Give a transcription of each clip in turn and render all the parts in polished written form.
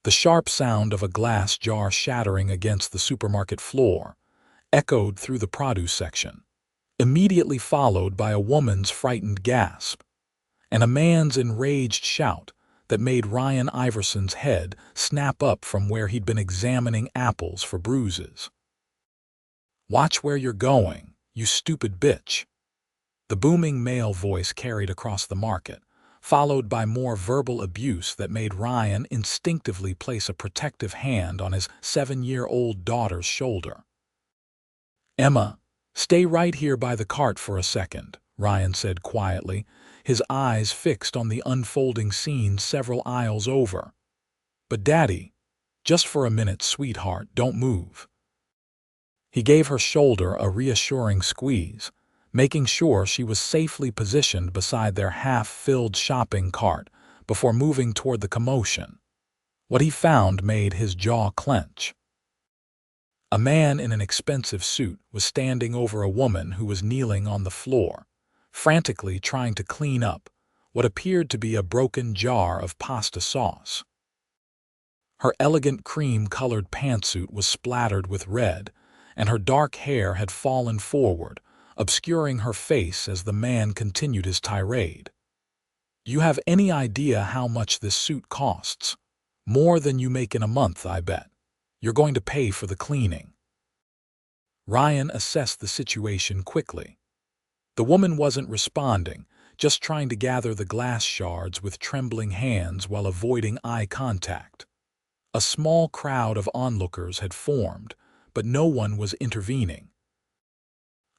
The sharp sound of a glass jar shattering against the supermarket floor echoed through the produce section, immediately followed by a woman's frightened gasp and a man's enraged shout that made Ryan Iverson's head snap up from where he'd been examining apples for bruises. "Watch where you're going, you stupid bitch." The booming male voice carried across the market, followed by more verbal abuse that made Ryan instinctively place a protective hand on his 7-year-old daughter's shoulder. "Emma, stay right here by the cart for a second," Ryan said quietly, his eyes fixed on the unfolding scene several aisles over. "But Daddy, just for a minute, sweetheart, don't move." He gave her shoulder a reassuring squeeze, making sure she was safely positioned beside their half-filled shopping cart before moving toward the commotion. What he found made his jaw clench. A man in an expensive suit was standing over a woman who was kneeling on the floor, frantically trying to clean up what appeared to be a broken jar of pasta sauce. Her elegant cream-colored pantsuit was splattered with red, and her dark hair had fallen forward, obscuring her face as the man continued his tirade. "You have any idea how much this suit costs? More than you make in a month, I bet. You're going to pay for the cleaning." Ryan assessed the situation quickly. The woman wasn't responding, just trying to gather the glass shards with trembling hands while avoiding eye contact. A small crowd of onlookers had formed, but no one was intervening.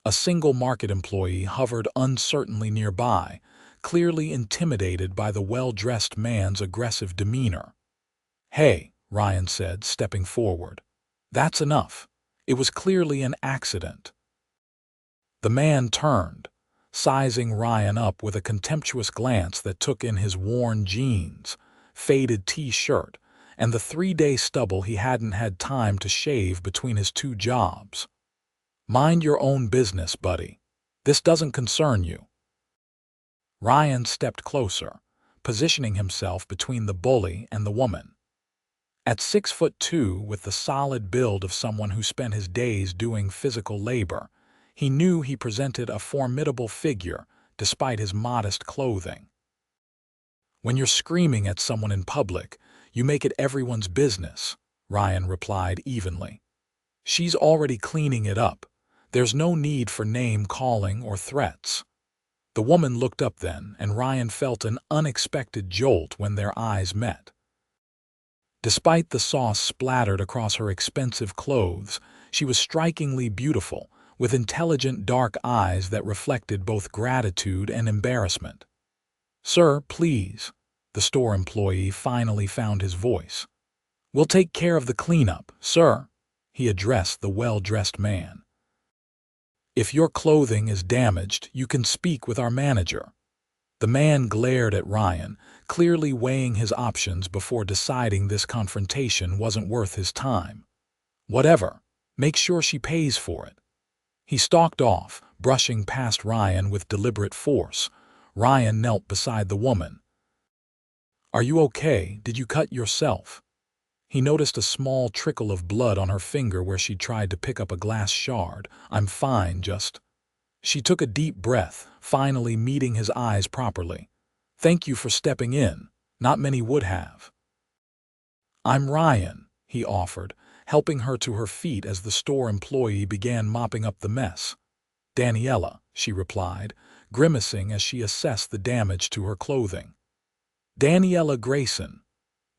A single market employee hovered uncertainly nearby, clearly intimidated by the well-dressed man's aggressive demeanor. "Hey," Ryan said, stepping forward. "That's enough. It was clearly an accident." The man turned, sizing Ryan up with a contemptuous glance that took in his worn jeans, faded T-shirt, and the 3-day stubble he hadn't had time to shave between his 2 jobs. "Mind your own business, buddy. This doesn't concern you." Ryan stepped closer, positioning himself between the bully and the woman. At 6'2", with the solid build of someone who spent his days doing physical labor, he knew he presented a formidable figure despite his modest clothing. "When you're screaming at someone in public, you make it everyone's business," Ryan replied evenly. "She's already cleaning it up. There's no need for name-calling or threats." The woman looked up then, and Ryan felt an unexpected jolt when their eyes met. Despite the sauce splattered across her expensive clothes, she was strikingly beautiful, with intelligent dark eyes that reflected both gratitude and embarrassment. "Sir, please." The store employee finally found his voice. "We'll take care of the cleanup, sir," he addressed the well-dressed man. "If your clothing is damaged, you can speak with our manager." The man glared at Ryan, clearly weighing his options before deciding this confrontation wasn't worth his time. "Whatever. Make sure she pays for it." He stalked off, brushing past Ryan with deliberate force. Ryan knelt beside the woman. "Are you okay? Did you cut yourself?" He noticed a small trickle of blood on her finger where she'd tried to pick up a glass shard. "I'm fine, just..." She took a deep breath, finally meeting his eyes properly. "Thank you for stepping in. Not many would have." "I'm Ryan," he offered, helping her to her feet as the store employee began mopping up the mess. "Daniela," she replied, grimacing as she assessed the damage to her clothing. "Daniela Grayson."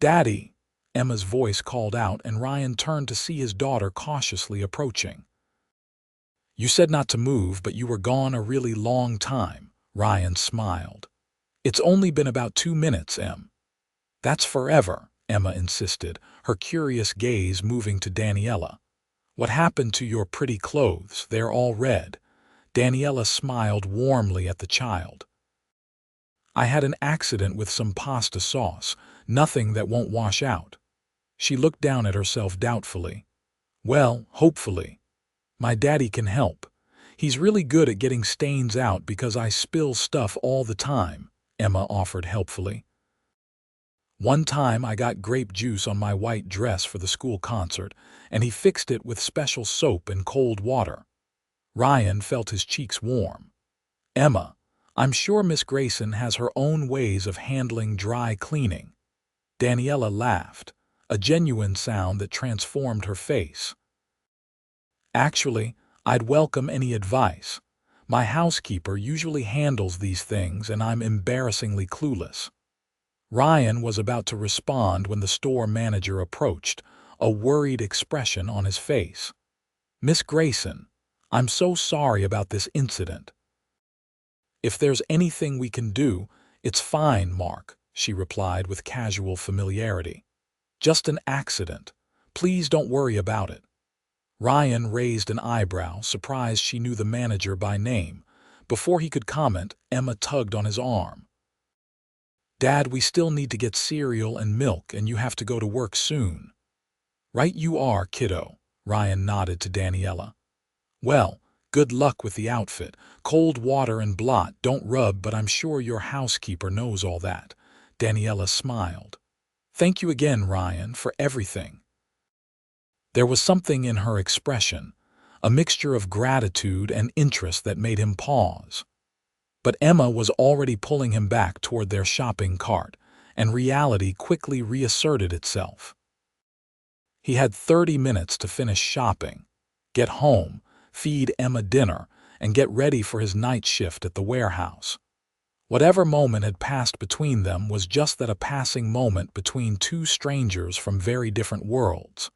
"Daddy," Emma's voice called out, and Ryan turned to see his daughter cautiously approaching. "You said not to move, but you were gone a really long time," Ryan smiled. "It's only been about 2 minutes, Em." "That's forever," Emma insisted, her curious gaze moving to Daniela. "What happened to your pretty clothes? They're all red." Daniela smiled warmly at the child. "I had an accident with some pasta sauce, nothing that won't wash out." She looked down at herself doubtfully. "Well, hopefully. My daddy can help. He's really good at getting stains out because I spill stuff all the time," Emma offered helpfully. One time I got grape juice on my white dress for the school concert, and he fixed it with special soap and cold water. Ryan felt his cheeks warm. Emma, I'm sure Miss Grayson has her own ways of handling dry cleaning. Daniela laughed, a genuine sound that transformed her face. Actually, I'd welcome any advice. My housekeeper usually handles these things and I'm embarrassingly clueless. Ryan was about to respond when the store manager approached, a worried expression on his face. Miss Grayson, I'm so sorry about this incident. If there's anything we can do, it's fine, Mark, she replied with casual familiarity. Just an accident. Please don't worry about it. Ryan raised an eyebrow, surprised she knew the manager by name. Before he could comment, Emma tugged on his arm. Dad, we still need to get cereal and milk, and you have to go to work soon. Right you are, kiddo, Ryan nodded to Daniela. Well, good luck with the outfit. Cold water and blot don't rub, but I'm sure your housekeeper knows all that. Daniela smiled. Thank you again, Ryan, for everything. There was something in her expression, a mixture of gratitude and interest that made him pause. But Emma was already pulling him back toward their shopping cart, and reality quickly reasserted itself. He had 30 minutes to finish shopping, get home, feed Emma dinner, and get ready for his night shift at the warehouse. Whatever moment had passed between them was just that, a passing moment between two strangers from very different worlds.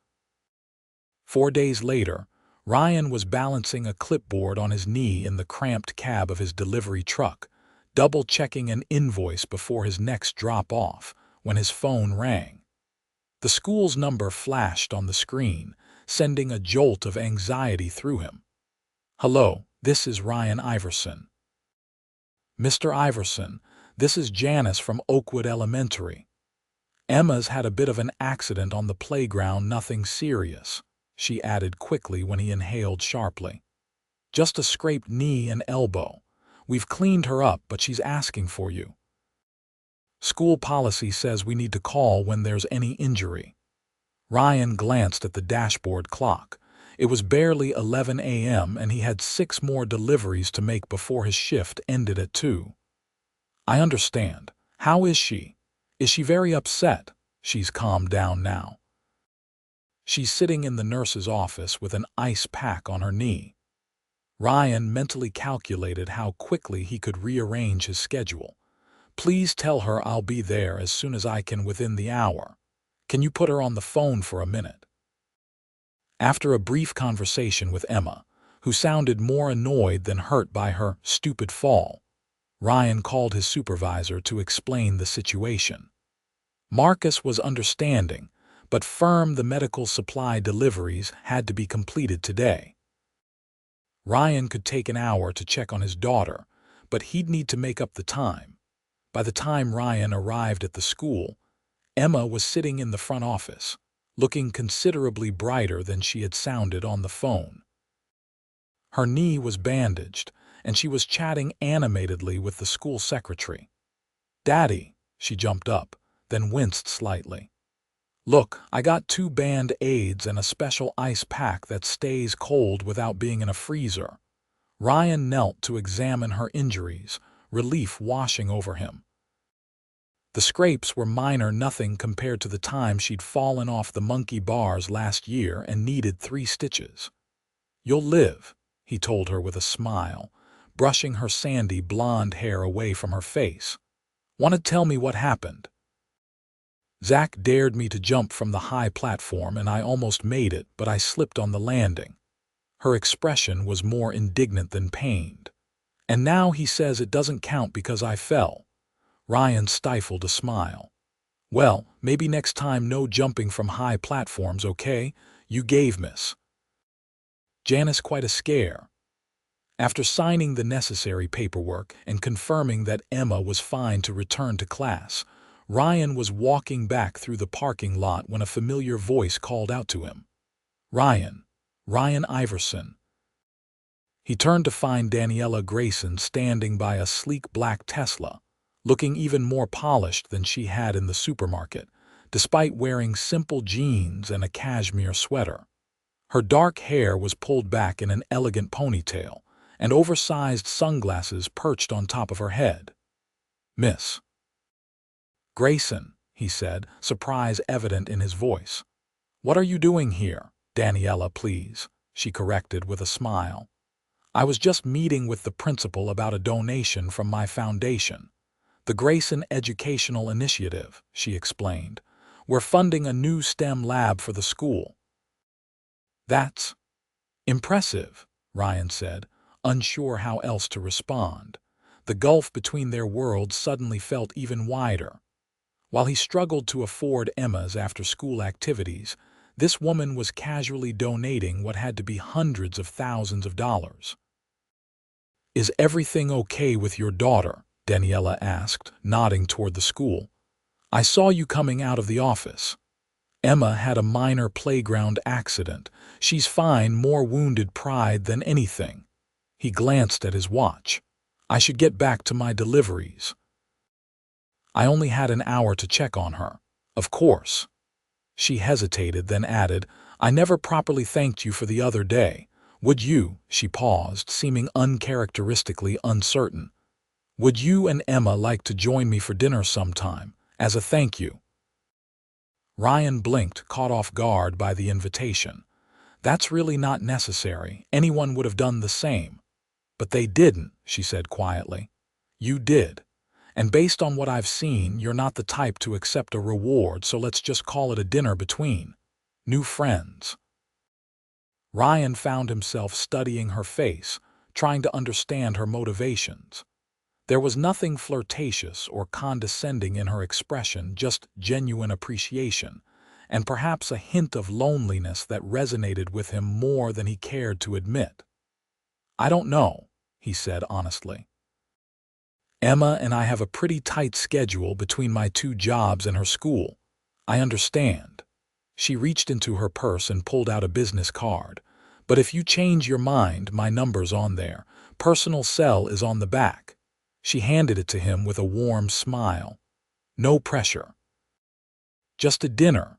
4 days later, Ryan was balancing a clipboard on his knee in the cramped cab of his delivery truck, double-checking an invoice before his next drop-off, when his phone rang. The school's number flashed on the screen, sending a jolt of anxiety through him. Hello, this is Ryan Iverson. Mr. Iverson, this is Janice from Oakwood Elementary. Emma's had a bit of an accident on the playground, nothing serious, she added quickly when he inhaled sharply. Just a scraped knee and elbow. We've cleaned her up, but she's asking for you. School policy says we need to call when there's any injury. Ryan glanced at the dashboard clock. It was barely 11 a.m. and he had 6 more deliveries to make before his shift ended at 2. I understand. How is she? Is she very upset? She's calmed down now. She's sitting in the nurse's office with an ice pack on her knee. Ryan mentally calculated how quickly he could rearrange his schedule. Please tell her I'll be there as soon as I can within the hour. Can you put her on the phone for a minute? After a brief conversation with Emma, who sounded more annoyed than hurt by her stupid fall, Ryan called his supervisor to explain the situation. Marcus was understanding, but firm the medical supply deliveries had to be completed today. Ryan could take an hour to check on his daughter, but he'd need to make up the time. By the time Ryan arrived at the school, Emma was sitting in the front office, looking considerably brighter than she had sounded on the phone. Her knee was bandaged, and she was chatting animatedly with the school secretary. Daddy, she jumped up, then winced slightly. Look, I got 2 Band-Aids and a special ice pack that stays cold without being in a freezer. Ryan knelt to examine her injuries, relief washing over him. The scrapes were minor, nothing compared to the time she'd fallen off the monkey bars last year and needed 3 stitches. You'll live, he told her with a smile, brushing her sandy blonde hair away from her face. Want to tell me what happened? Zach dared me to jump from the high platform and I almost made it, but I slipped on the landing. Her expression was more indignant than pained. And now he says it doesn't count because I fell. Ryan stifled a smile. Well, maybe next time no jumping from high platforms, okay? You gave Miss Janice quite a scare. After signing the necessary paperwork and confirming that Emma was fine to return to class, Ryan was walking back through the parking lot when a familiar voice called out to him. Ryan Iverson. He turned to find Daniela Grayson standing by a sleek black Tesla, looking even more polished than she had in the supermarket, despite wearing simple jeans and a cashmere sweater. Her dark hair was pulled back in an elegant ponytail, and oversized sunglasses perched on top of her head. "Miss Grayson," he said, surprise evident in his voice. "What are you doing here?" "Daniela, please," she corrected with a smile. "I was just meeting with the principal about a donation from my foundation. The Grayson Educational Initiative," she explained. "We're funding a new STEM lab for the school." "That's impressive," Ryan said, unsure how else to respond. The gulf between their worlds suddenly felt even wider. While he struggled to afford Emma's after-school activities, this woman was casually donating what had to be hundreds of thousands of dollars. "Is everything okay with your daughter?" Daniela asked, nodding toward the school. "I saw you coming out of the office." "Emma had a minor playground accident. She's fine, more wounded pride than anything." He glanced at his watch. "I should get back to my deliveries." "I only had an hour to check on her." "Of course." She hesitated, then added, "I never properly thanked you for the other day. Would you," she paused, seeming uncharacteristically uncertain, "would you and Emma like to join me for dinner sometime, as a thank you?" Ryan blinked, caught off guard by the invitation. "That's really not necessary. Anyone would have done the same." "But they didn't," she said quietly. "You did. And based on what I've seen, you're not the type to accept a reward, so let's just call it a dinner between new friends." Ryan found himself studying her face, trying to understand her motivations. There was nothing flirtatious or condescending in her expression, just genuine appreciation, and perhaps a hint of loneliness that resonated with him more than he cared to admit. "I don't know," he said honestly. "Emma and I have a pretty tight schedule between my two jobs and her school. I understand." She reached into her purse and pulled out a business card. "But if you change your mind, my number's on there. Personal cell is on the back." She handed it to him with a warm smile. "No pressure. Just a dinner."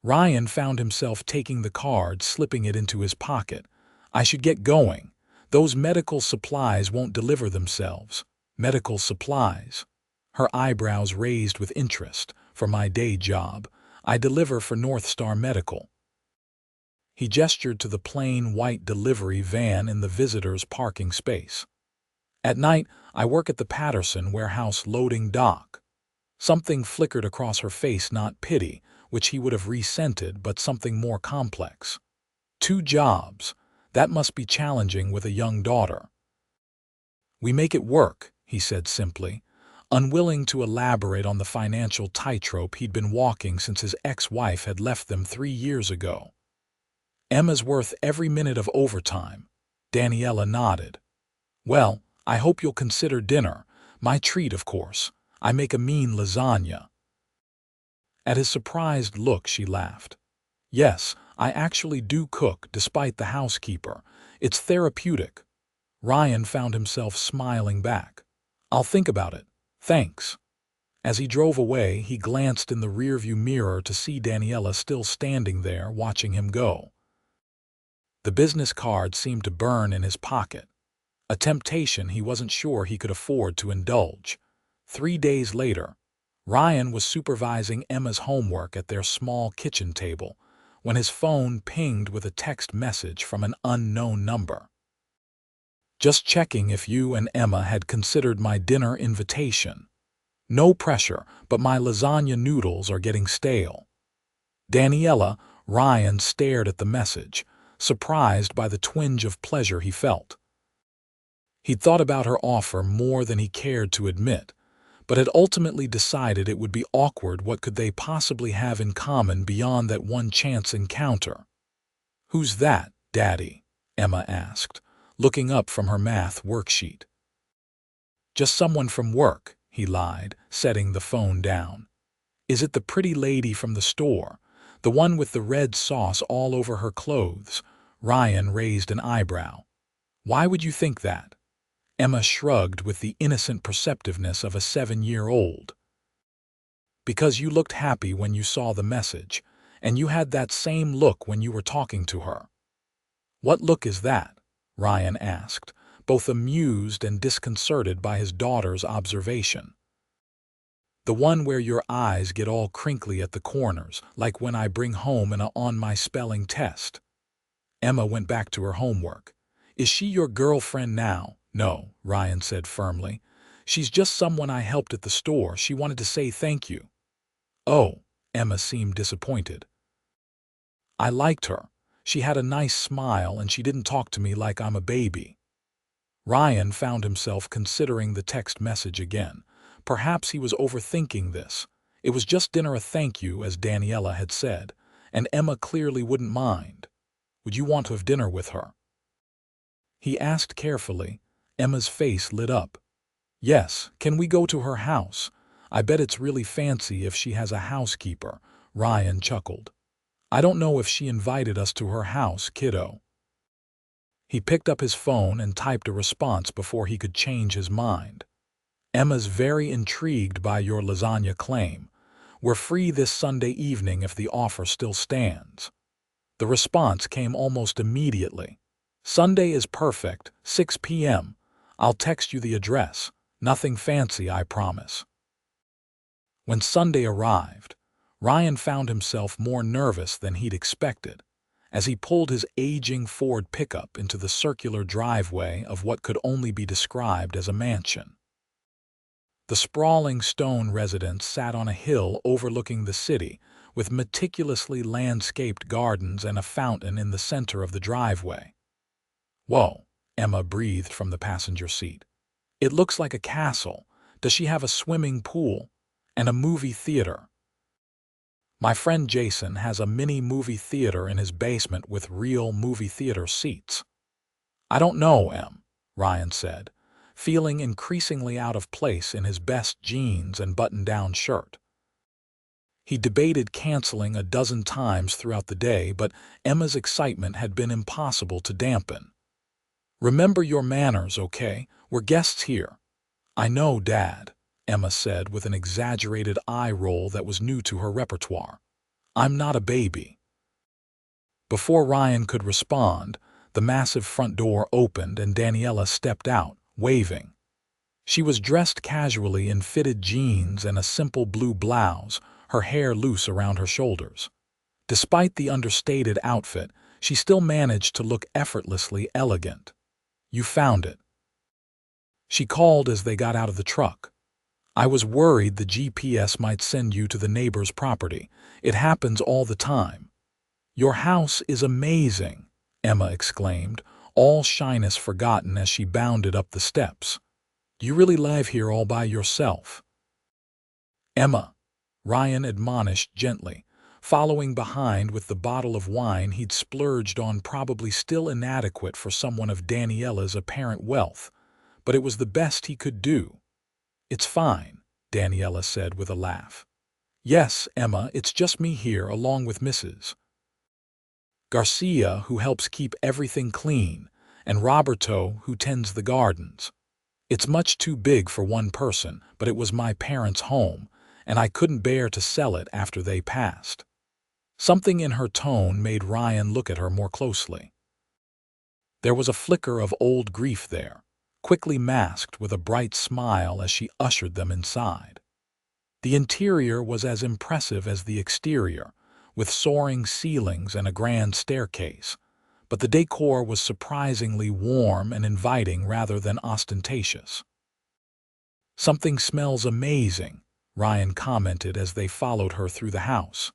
Ryan found himself taking the card, slipping it into his pocket. "I should get going. Those medical supplies won't deliver themselves." "Medical supplies?" Her eyebrows raised with interest. "For my day job. I deliver for North Star Medical." He gestured to the plain white delivery van in the visitor's parking space. "At night, I work at the Patterson warehouse loading dock." Something flickered across her face, not pity, which he would have resented, but something more complex. "Two jobs. That must be challenging with a young daughter." "We make it work," he said simply, unwilling to elaborate on the financial tightrope he'd been walking since his ex-wife had left them 3 years ago. "Emma's worth every minute of overtime." Daniela nodded. "Well, I hope you'll consider dinner. My treat, of course. I make a mean lasagna." At his surprised look, she laughed. "Yes, I actually do cook, despite the housekeeper. It's therapeutic." Ryan found himself smiling back. "I'll think about it. Thanks." As he drove away, he glanced in the rearview mirror to see Daniela still standing there, watching him go. The business card seemed to burn in his pocket, a temptation he wasn't sure he could afford to indulge. 3 days later, Ryan was supervising Emma's homework at their small kitchen table when his phone pinged with a text message from an unknown number. "Just checking if you and Emma had considered my dinner invitation. No pressure, but my lasagna noodles are getting stale." "Daniela," Ryan stared at the message, surprised by the twinge of pleasure he felt. He'd thought about her offer more than he cared to admit, but had ultimately decided it would be awkward. What could they possibly have in common beyond that one chance encounter? "Who's that, Daddy?" Emma asked, looking up from her math worksheet. "Just someone from work," he lied, setting the phone down. "Is it the pretty lady from the store? The one with the red sauce all over her clothes?" Ryan raised an eyebrow. "Why would you think that?" Emma shrugged with the innocent perceptiveness of a 7-year-old. Because you looked happy when you saw the message, and you had that same look when you were talking to her. What look is that? Ryan asked, both amused and disconcerted by his daughter's observation. The one where your eyes get all crinkly at the corners, like when I bring home on my spelling test. Emma went back to her homework. Is she your girlfriend now? No, Ryan said firmly. She's just someone I helped at the store. She wanted to say thank you. Oh, Emma seemed disappointed. I liked her. She had a nice smile and she didn't talk to me like I'm a baby. Ryan found himself considering the text message again. Perhaps he was overthinking this. It was just dinner a thank you, as Daniela had said, and Emma clearly wouldn't mind. Would you want to have dinner with her? He asked carefully. Emma's face lit up. Yes, can we go to her house? I bet it's really fancy if she has a housekeeper, Ryan chuckled. I don't know if she invited us to her house, kiddo. He picked up his phone and typed a response before he could change his mind. Emma's very intrigued by your lasagna claim. We're free this Sunday evening if the offer still stands. The response came almost immediately. Sunday is perfect, 6 p.m. I'll text you the address. Nothing fancy, I promise. When Sunday arrived, Ryan found himself more nervous than he'd expected as he pulled his aging Ford pickup into the circular driveway of what could only be described as a mansion. The sprawling stone residence sat on a hill overlooking the city, with meticulously landscaped gardens and a fountain in the center of the driveway. Whoa, Emma breathed from the passenger seat. It looks like a castle. Does she have a swimming pool? And a movie theater? My friend Jason has a mini movie theater in his basement with real movie theater seats. I don't know, Em, Ryan said, feeling increasingly out of place in his best jeans and button-down shirt. He debated canceling a dozen times throughout the day, but Emma's excitement had been impossible to dampen. Remember your manners, okay? We're guests here. I know, Dad, Emma said with an exaggerated eye roll that was new to her repertoire. I'm not a baby. Before Ryan could respond, the massive front door opened and Daniela stepped out, waving. She was dressed casually in fitted jeans and a simple blue blouse, her hair loose around her shoulders. Despite the understated outfit, she still managed to look effortlessly elegant. You found it. She called as they got out of the truck. I was worried the GPS might send you to the neighbor's property. It happens all the time. Your house is amazing, Emma exclaimed, all shyness forgotten as she bounded up the steps. Do you really live here all by yourself? Emma, Ryan admonished gently, following behind with the bottle of wine he'd splurged on, probably still inadequate for someone of Daniela's apparent wealth, but it was the best he could do. It's fine, Daniela said with a laugh. Yes, Emma, it's just me here along with Mrs. Garcia, who helps keep everything clean, and Roberto, who tends the gardens. It's much too big for one person, but it was my parents' home, and I couldn't bear to sell it after they passed. Something in her tone made Ryan look at her more closely. There was a flicker of old grief there, quickly masked with a bright smile as she ushered them inside. The interior was as impressive as the exterior, with soaring ceilings and a grand staircase, but the decor was surprisingly warm and inviting rather than ostentatious. Something smells amazing, Ryan commented as they followed her through the house.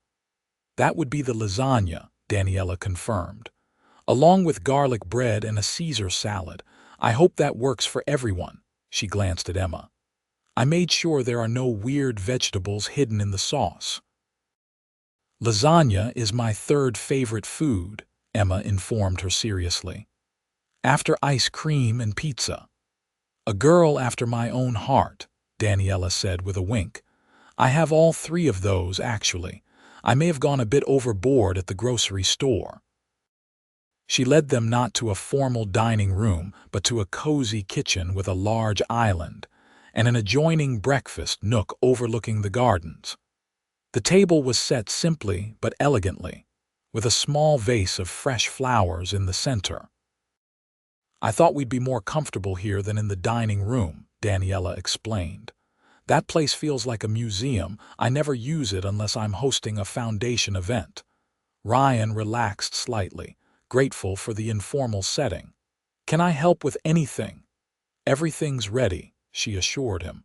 That would be the lasagna, Daniela confirmed, along with garlic bread and a Caesar salad. I hope that works for everyone, she glanced at Emma. I made sure there are no weird vegetables hidden in the sauce. Lasagna is my third favorite food, Emma informed her seriously. After ice cream and pizza. A girl after my own heart, Daniela said with a wink. I have all three of those, actually. I may have gone a bit overboard at the grocery store. She led them not to a formal dining room, but to a cozy kitchen with a large island and an adjoining breakfast nook overlooking the gardens. The table was set simply but elegantly, with a small vase of fresh flowers in the center. "I thought we'd be more comfortable here than in the dining room," Daniela explained. "That place feels like a museum. I never use it unless I'm hosting a foundation event." Ryan relaxed slightly, grateful for the informal setting. "Can I help with anything?" "Everything's ready," she assured him.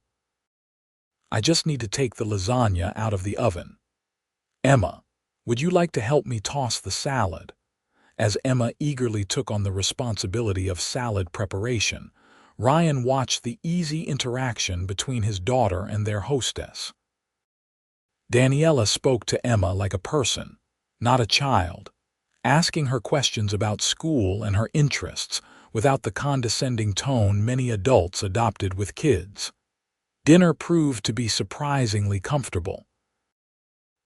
"I just need to take the lasagna out of the oven." "Emma, would you like to help me toss the salad?" As Emma eagerly took on the responsibility of salad preparation, Ryan watched the easy interaction between his daughter and their hostess. Daniela spoke to Emma like a person, not a child, asking her questions about school and her interests without the condescending tone many adults adopted with kids. Dinner proved to be surprisingly comfortable.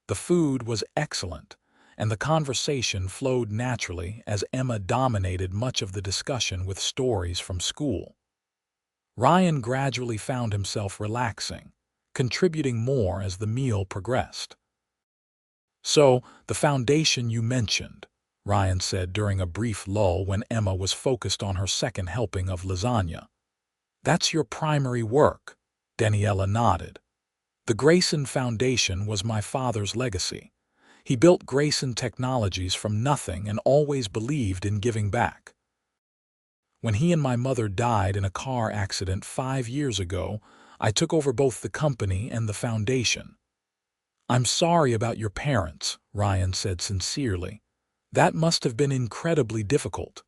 The food was excellent, and the conversation flowed naturally as Emma dominated much of the discussion with stories from school. Ryan gradually found himself relaxing, contributing more as the meal progressed. "So, the foundation you mentioned," Ryan said during a brief lull when Emma was focused on her second helping of lasagna. "That's your primary work," Daniela nodded. "The Grayson Foundation was my father's legacy. He built Grayson Technologies from nothing and always believed in giving back. When he and my mother died in a car accident 5 years ago, I took over both the company and the foundation." "I'm sorry about your parents," Ryan said sincerely. "That must have been incredibly difficult."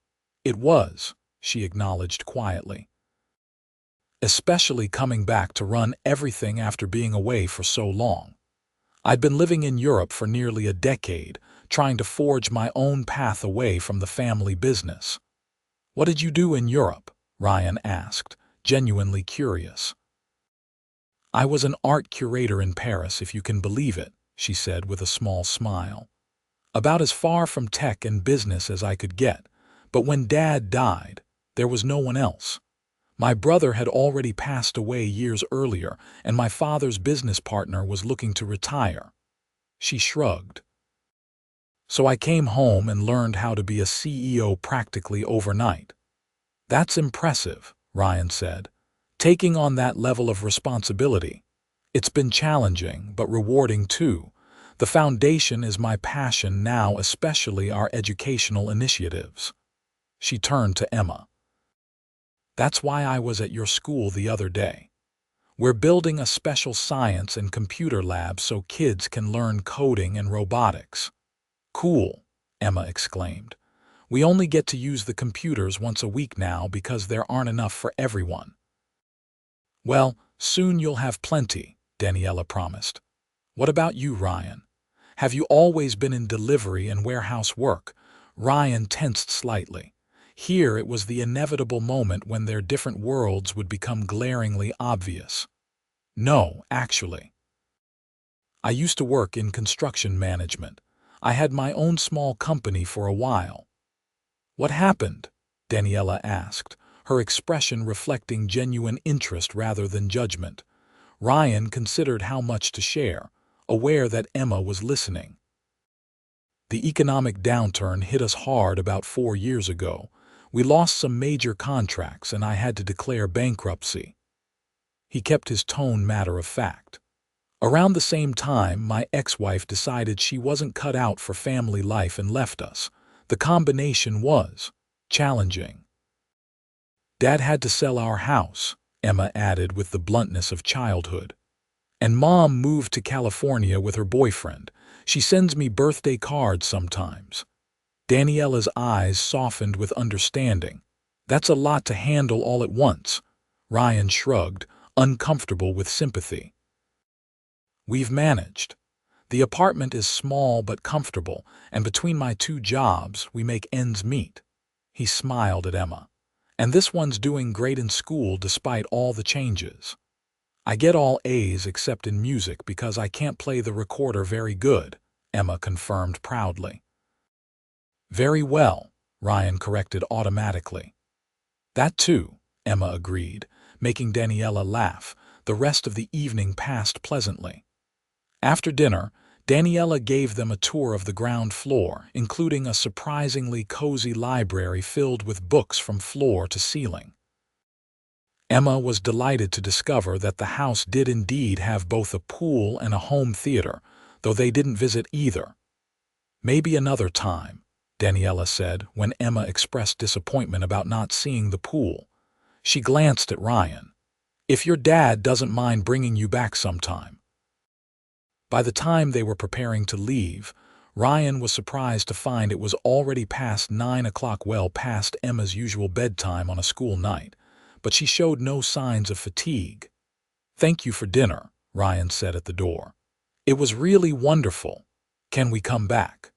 "It was," she acknowledged quietly. "Especially coming back to run everything after being away for so long. I'd been living in Europe for nearly a decade, trying to forge my own path away from the family business." "What did you do in Europe?" Ryan asked, genuinely curious. "I was an art curator in Paris, if you can believe it," she said with a small smile. "About as far from tech and business as I could get, but when Dad died, there was no one else. My brother had already passed away years earlier, and my father's business partner was looking to retire." She shrugged. "So I came home and learned how to be a CEO practically overnight." "That's impressive," Ryan said. "Taking on that level of responsibility. It's been challenging, but rewarding too. The foundation is my passion now, especially our educational initiatives." She turned to Emma. "That's why I was at your school the other day. We're building a special science and computer lab so kids can learn coding and robotics." "Cool," Emma exclaimed. "We only get to use the computers once a week now because there aren't enough for everyone." "Well, soon you'll have plenty," Daniela promised. "What about you, Ryan? Have you always been in delivery and warehouse work?" Ryan tensed slightly. Here it was the inevitable moment when their different worlds would become glaringly obvious. "No, actually. I used to work in construction management. I had my own small company for a while." "What happened?" Daniela asked, her expression reflecting genuine interest rather than judgment. Ryan considered how much to share, aware that Emma was listening. "The economic downturn hit us hard about 4 years ago. We lost some major contracts and I had to declare bankruptcy." He kept his tone matter of fact. "Around the same time, my ex-wife decided she wasn't cut out for family life and left us. The combination was challenging." "Dad had to sell our house," Emma added with the bluntness of childhood. "And Mom moved to California with her boyfriend. She sends me birthday cards sometimes." Daniela's eyes softened with understanding. "That's a lot to handle all at once." Ryan shrugged, uncomfortable with sympathy. "We've managed. The apartment is small but comfortable, and between my 2 jobs, we make ends meet." He smiled at Emma. "And this one's doing great in school despite all the changes. I get all A's except in music because I can't play the recorder very good," Emma confirmed proudly. "Very well," Ryan corrected automatically. That too, Emma agreed, making Daniela laugh. The rest of the evening passed pleasantly. After dinner, Daniela gave them a tour of the ground floor, including a surprisingly cozy library filled with books from floor to ceiling. Emma was delighted to discover that the house did indeed have both a pool and a home theater, though they didn't visit either. Maybe another time, Daniela said when Emma expressed disappointment about not seeing the pool. She glanced at Ryan. If your dad doesn't mind bringing you back sometime. By the time they were preparing to leave, Ryan was surprised to find it was already past 9 o'clock, well past Emma's usual bedtime on a school night, but she showed no signs of fatigue. Thank you for dinner, Ryan said at the door. It was really wonderful. Can we come back?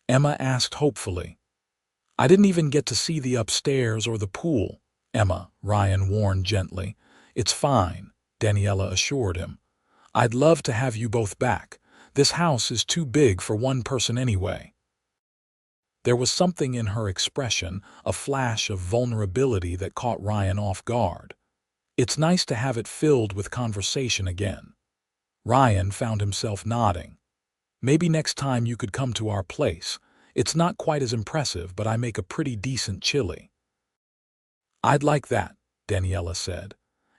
Emma asked hopefully. I didn't even get to see the upstairs or the pool. Emma, Ryan warned gently. It's fine, Daniela assured him. I'd love to have you both back. This house is too big for one person anyway. There was something in her expression, a flash of vulnerability that caught Ryan off guard. It's nice to have it filled with conversation again. Ryan found himself nodding. Maybe next time you could come to our place. It's not quite as impressive, but I make a pretty decent chili. I'd like that, Daniela said,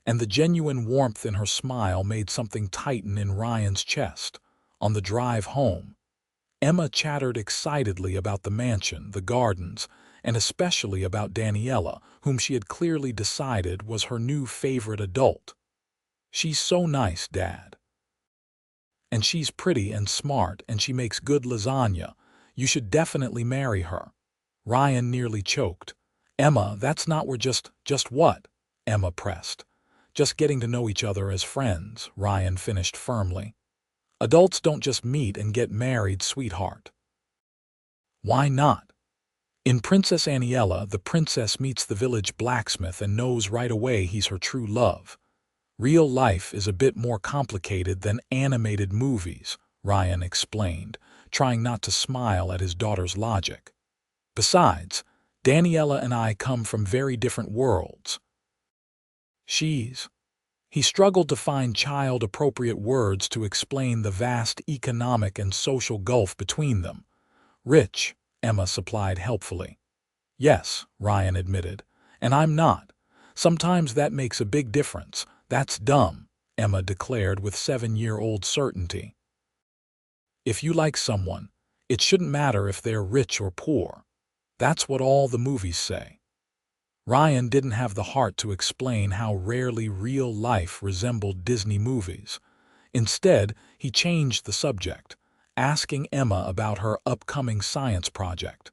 and the genuine warmth in her smile made something tighten in Ryan's chest. On the drive home, Emma chattered excitedly about the mansion, the gardens, and especially about Daniela, whom she had clearly decided was her new favorite adult. She's so nice, Dad. And she's pretty and smart, and she makes good lasagna. You should definitely marry her. Ryan nearly choked. Emma, that's not where just what? Emma pressed. Just getting to know each other as friends, Ryan finished firmly. Adults don't just meet and get married, sweetheart. Why not? In Princess Aniela, the princess meets the village blacksmith and knows right away he's her true love. Real life is a bit more complicated than animated movies, Ryan explained, trying not to smile at his daughter's logic. Besides, Daniela and I come from very different worlds. He struggled to find child-appropriate words to explain the vast economic and social gulf between them. Rich, Emma supplied helpfully. Yes, Ryan admitted, and I'm not. Sometimes that makes a big difference. That's dumb, Emma declared with 7-year-old certainty. If you like someone, it shouldn't matter if they're rich or poor. That's what all the movies say. Ryan didn't have the heart to explain how rarely real life resembled Disney movies. Instead, he changed the subject, asking Emma about her upcoming science project.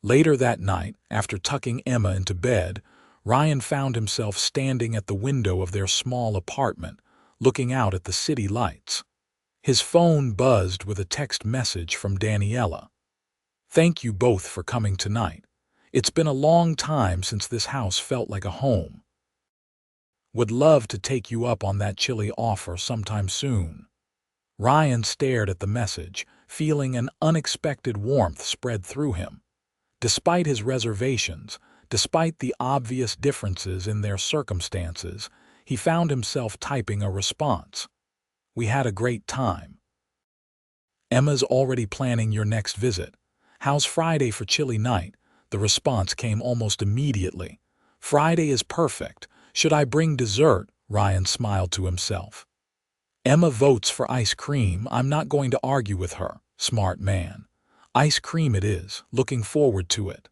Later that night, after tucking Emma into bed, Ryan found himself standing at the window of their small apartment, looking out at the city lights. His phone buzzed with a text message from Daniela. Thank you both for coming tonight. It's been a long time since this house felt like a home. Would love to take you up on that chili offer sometime soon. Ryan stared at the message, feeling an unexpected warmth spread through him. Despite his reservations, despite the obvious differences in their circumstances, he found himself typing a response. We had a great time. Emma's already planning your next visit. How's Friday for chili night? The response came almost immediately. Friday is perfect. Should I bring dessert? Ryan smiled to himself. Emma votes for ice cream. I'm not going to argue with her. Smart man. Ice cream it is. Looking forward to it.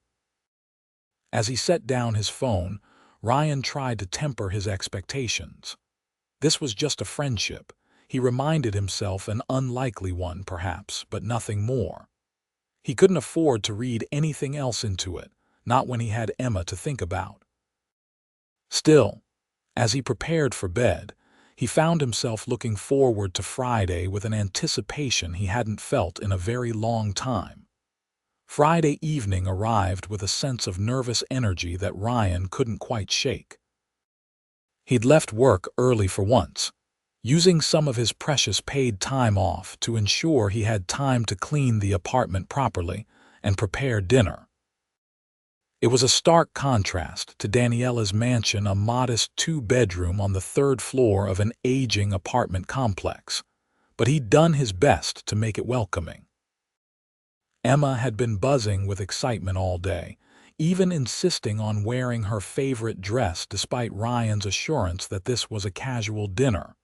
As he set down his phone, Ryan tried to temper his expectations. This was just a friendship. He reminded himself an unlikely one, perhaps, but nothing more. He couldn't afford to read anything else into it, not when he had Emma to think about. Still, as he prepared for bed, he found himself looking forward to Friday with an anticipation he hadn't felt in a very long time. Friday evening arrived with a sense of nervous energy that Ryan couldn't quite shake. He'd left work early for once, using some of his precious paid time off to ensure he had time to clean the apartment properly and prepare dinner. It was a stark contrast to Daniela's mansion, a modest two-bedroom on the third floor of an aging apartment complex, but he'd done his best to make it welcoming. Emma had been buzzing with excitement all day, even insisting on wearing her favorite dress despite Ryan's assurance that this was a casual dinner.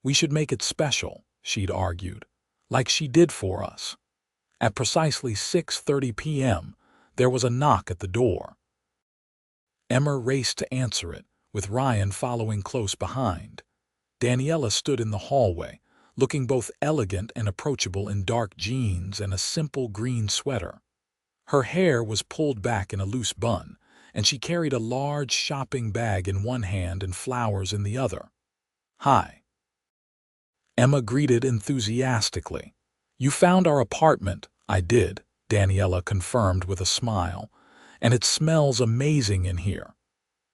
"We should make it special," she'd argued, "like she did for us." At precisely 6:30 p.m., there was a knock at the door. Emma raced to answer it, with Ryan following close behind. Daniela stood in the hallway, looking both elegant and approachable in dark jeans and a simple green sweater. Her hair was pulled back in a loose bun, and she carried a large shopping bag in one hand and flowers in the other. "Hi," Emma greeted enthusiastically. "You found our apartment." "I did," Daniela confirmed with a smile, "and it smells amazing in here."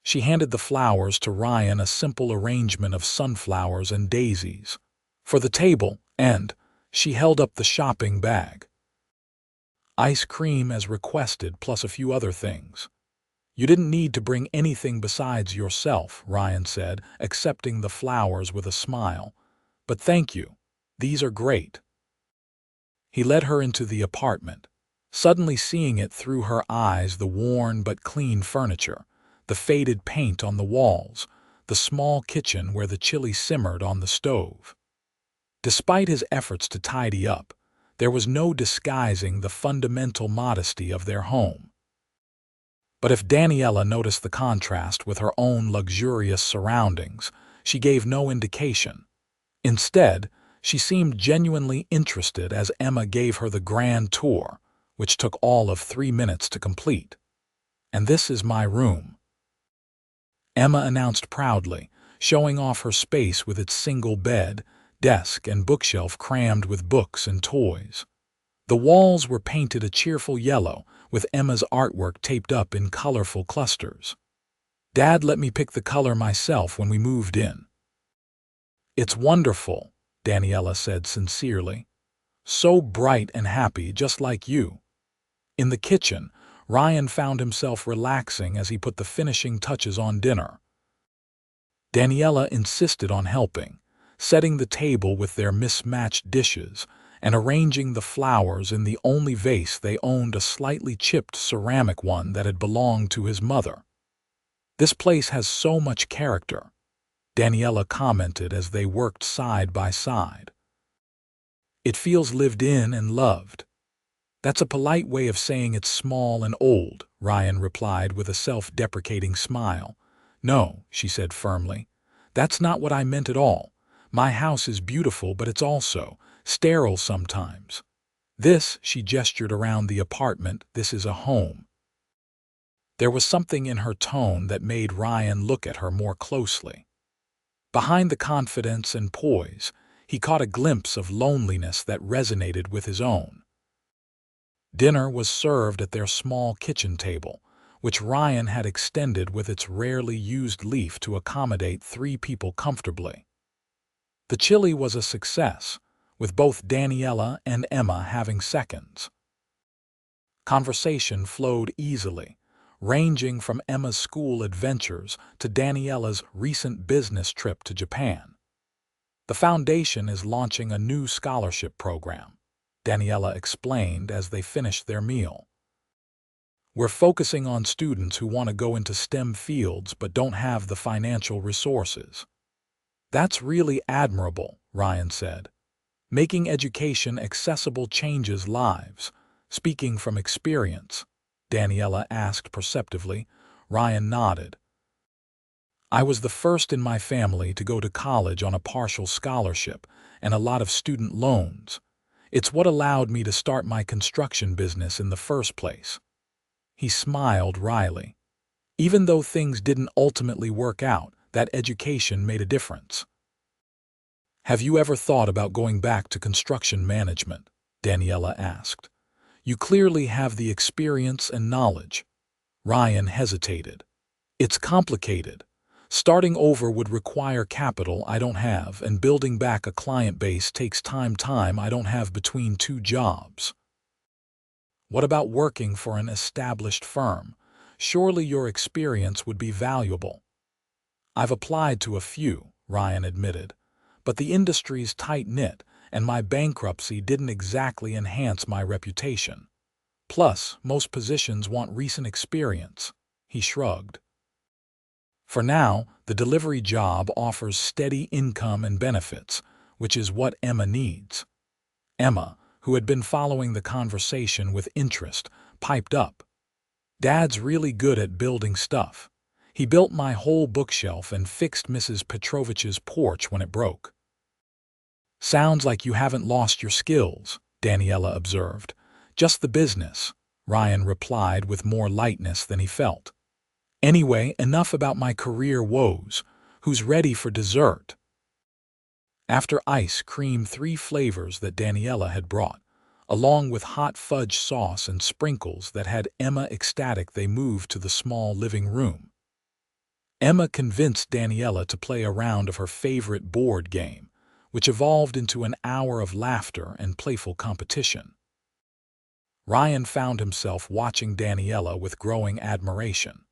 She handed the flowers to Ryan, a simple arrangement of sunflowers and daisies, for the table, and she held up the shopping bag. "Ice cream as requested, plus a few other things." "You didn't need to bring anything besides yourself," Ryan said, accepting the flowers with a smile. "But thank you. These are great." He led her into the apartment, suddenly seeing it through her eyes: the worn but clean furniture, the faded paint on the walls, the small kitchen where the chili simmered on the stove. Despite his efforts to tidy up, there was no disguising the fundamental modesty of their home. But if Daniela noticed the contrast with her own luxurious surroundings, she gave no indication. Instead, she seemed genuinely interested as Emma gave her the grand tour, which took all of 3 minutes to complete. "And this is my room," Emma announced proudly, showing off her space with its single bed, desk, and bookshelf crammed with books and toys. The walls were painted a cheerful yellow, with Emma's artwork taped up in colorful clusters. "Dad let me pick the color myself when we moved in." "It's wonderful," Daniela said sincerely. "So bright and happy, just like you." In the kitchen, Ryan found himself relaxing as he put the finishing touches on dinner. Daniela insisted on helping, setting the table with their mismatched dishes and arranging the flowers in the only vase they owned, a slightly chipped ceramic one that had belonged to his mother. "This place has so much character," Daniela commented as they worked side by side. "It feels lived in and loved." "That's a polite way of saying it's small and old," Ryan replied with a self-deprecating smile. "No," she said firmly, "that's not what I meant at all. My house is beautiful, but it's also sterile sometimes. This," she gestured around the apartment, "this is a home." There was something in her tone that made Ryan look at her more closely. Behind the confidence and poise, he caught a glimpse of loneliness that resonated with his own. Dinner was served at their small kitchen table, which Ryan had extended with its rarely used leaf to accommodate 3 people comfortably. The chili was a success, with both Daniela and Emma having seconds. Conversation flowed easily, ranging from Emma's school adventures to Daniela's recent business trip to Japan. "The foundation is launching a new scholarship program," Daniela explained as they finished their meal. "We're focusing on students who want to go into STEM fields but don't have the financial resources." "That's really admirable," Ryan said. "Making education accessible changes lives." "Speaking from experience?" Daniela asked perceptively. Ryan nodded. "I was the first in my family to go to college on a partial scholarship and a lot of student loans. It's what allowed me to start my construction business in the first place." He smiled wryly. Even though things didn't ultimately work out, that education made a difference. "Have you ever thought about going back to construction management?" Daniela asked. "You clearly have the experience and knowledge." Ryan hesitated. "It's complicated. Starting over would require capital I don't have, and building back a client base takes time I don't have between 2 jobs." What about working for an established firm? Surely your experience would be valuable. I've applied to a few, Ryan admitted, but the industry's tight-knit, and my bankruptcy didn't exactly enhance my reputation. Plus, most positions want recent experience. He shrugged. For now, the delivery job offers steady income and benefits, which is what Emma needs. Emma, who had been following the conversation with interest, piped up. Dad's really good at building stuff. He built my whole bookshelf and fixed Mrs. Petrovich's porch when it broke. Sounds like you haven't lost your skills, Daniela observed. Just the business, Ryan replied with more lightness than he felt. Anyway, enough about my career woes. Who's ready for dessert? After ice cream 3 flavors that Daniela had brought, along with hot fudge sauce and sprinkles that had Emma ecstatic, they moved to the small living room. Emma convinced Daniela to play a round of her favorite board game, which evolved into an hour of laughter and playful competition. Ryan found himself watching Daniela with growing admiration.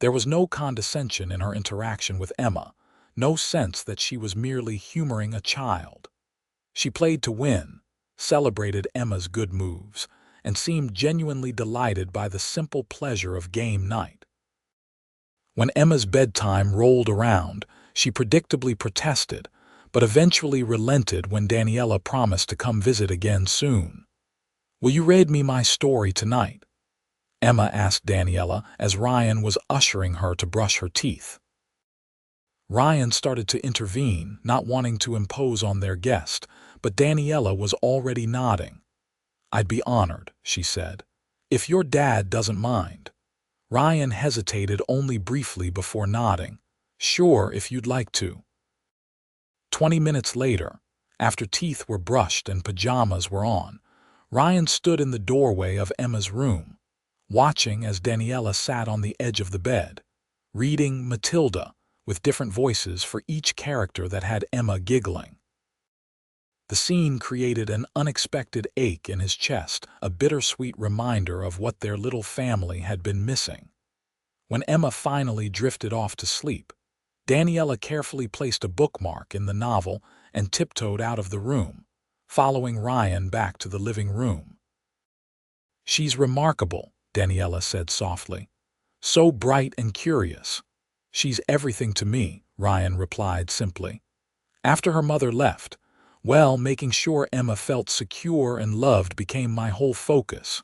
There was no condescension in her interaction with Emma, no sense that she was merely humoring a child. She played to win, celebrated Emma's good moves, and seemed genuinely delighted by the simple pleasure of game night. When Emma's bedtime rolled around, she predictably protested, but eventually relented when Daniela promised to come visit again soon. "Will you read me my story tonight?" Emma asked Daniela as Ryan was ushering her to brush her teeth. Ryan started to intervene, not wanting to impose on their guest, but Daniela was already nodding. "I'd be honored," she said, "if your dad doesn't mind." Ryan hesitated only briefly before nodding. "Sure, if you'd like to." 20 minutes later, after teeth were brushed and pajamas were on, Ryan stood in the doorway of Emma's room, watching as Daniela sat on the edge of the bed, reading Matilda, with different voices for each character that had Emma giggling. The scene created an unexpected ache in his chest, a bittersweet reminder of what their little family had been missing. When Emma finally drifted off to sleep, Daniela carefully placed a bookmark in the novel and tiptoed out of the room, following Ryan back to the living room. "She's remarkable," Daniela said softly. "So bright and curious." "She's everything to me," Ryan replied simply. After her mother left, well, making sure Emma felt secure and loved became my whole focus.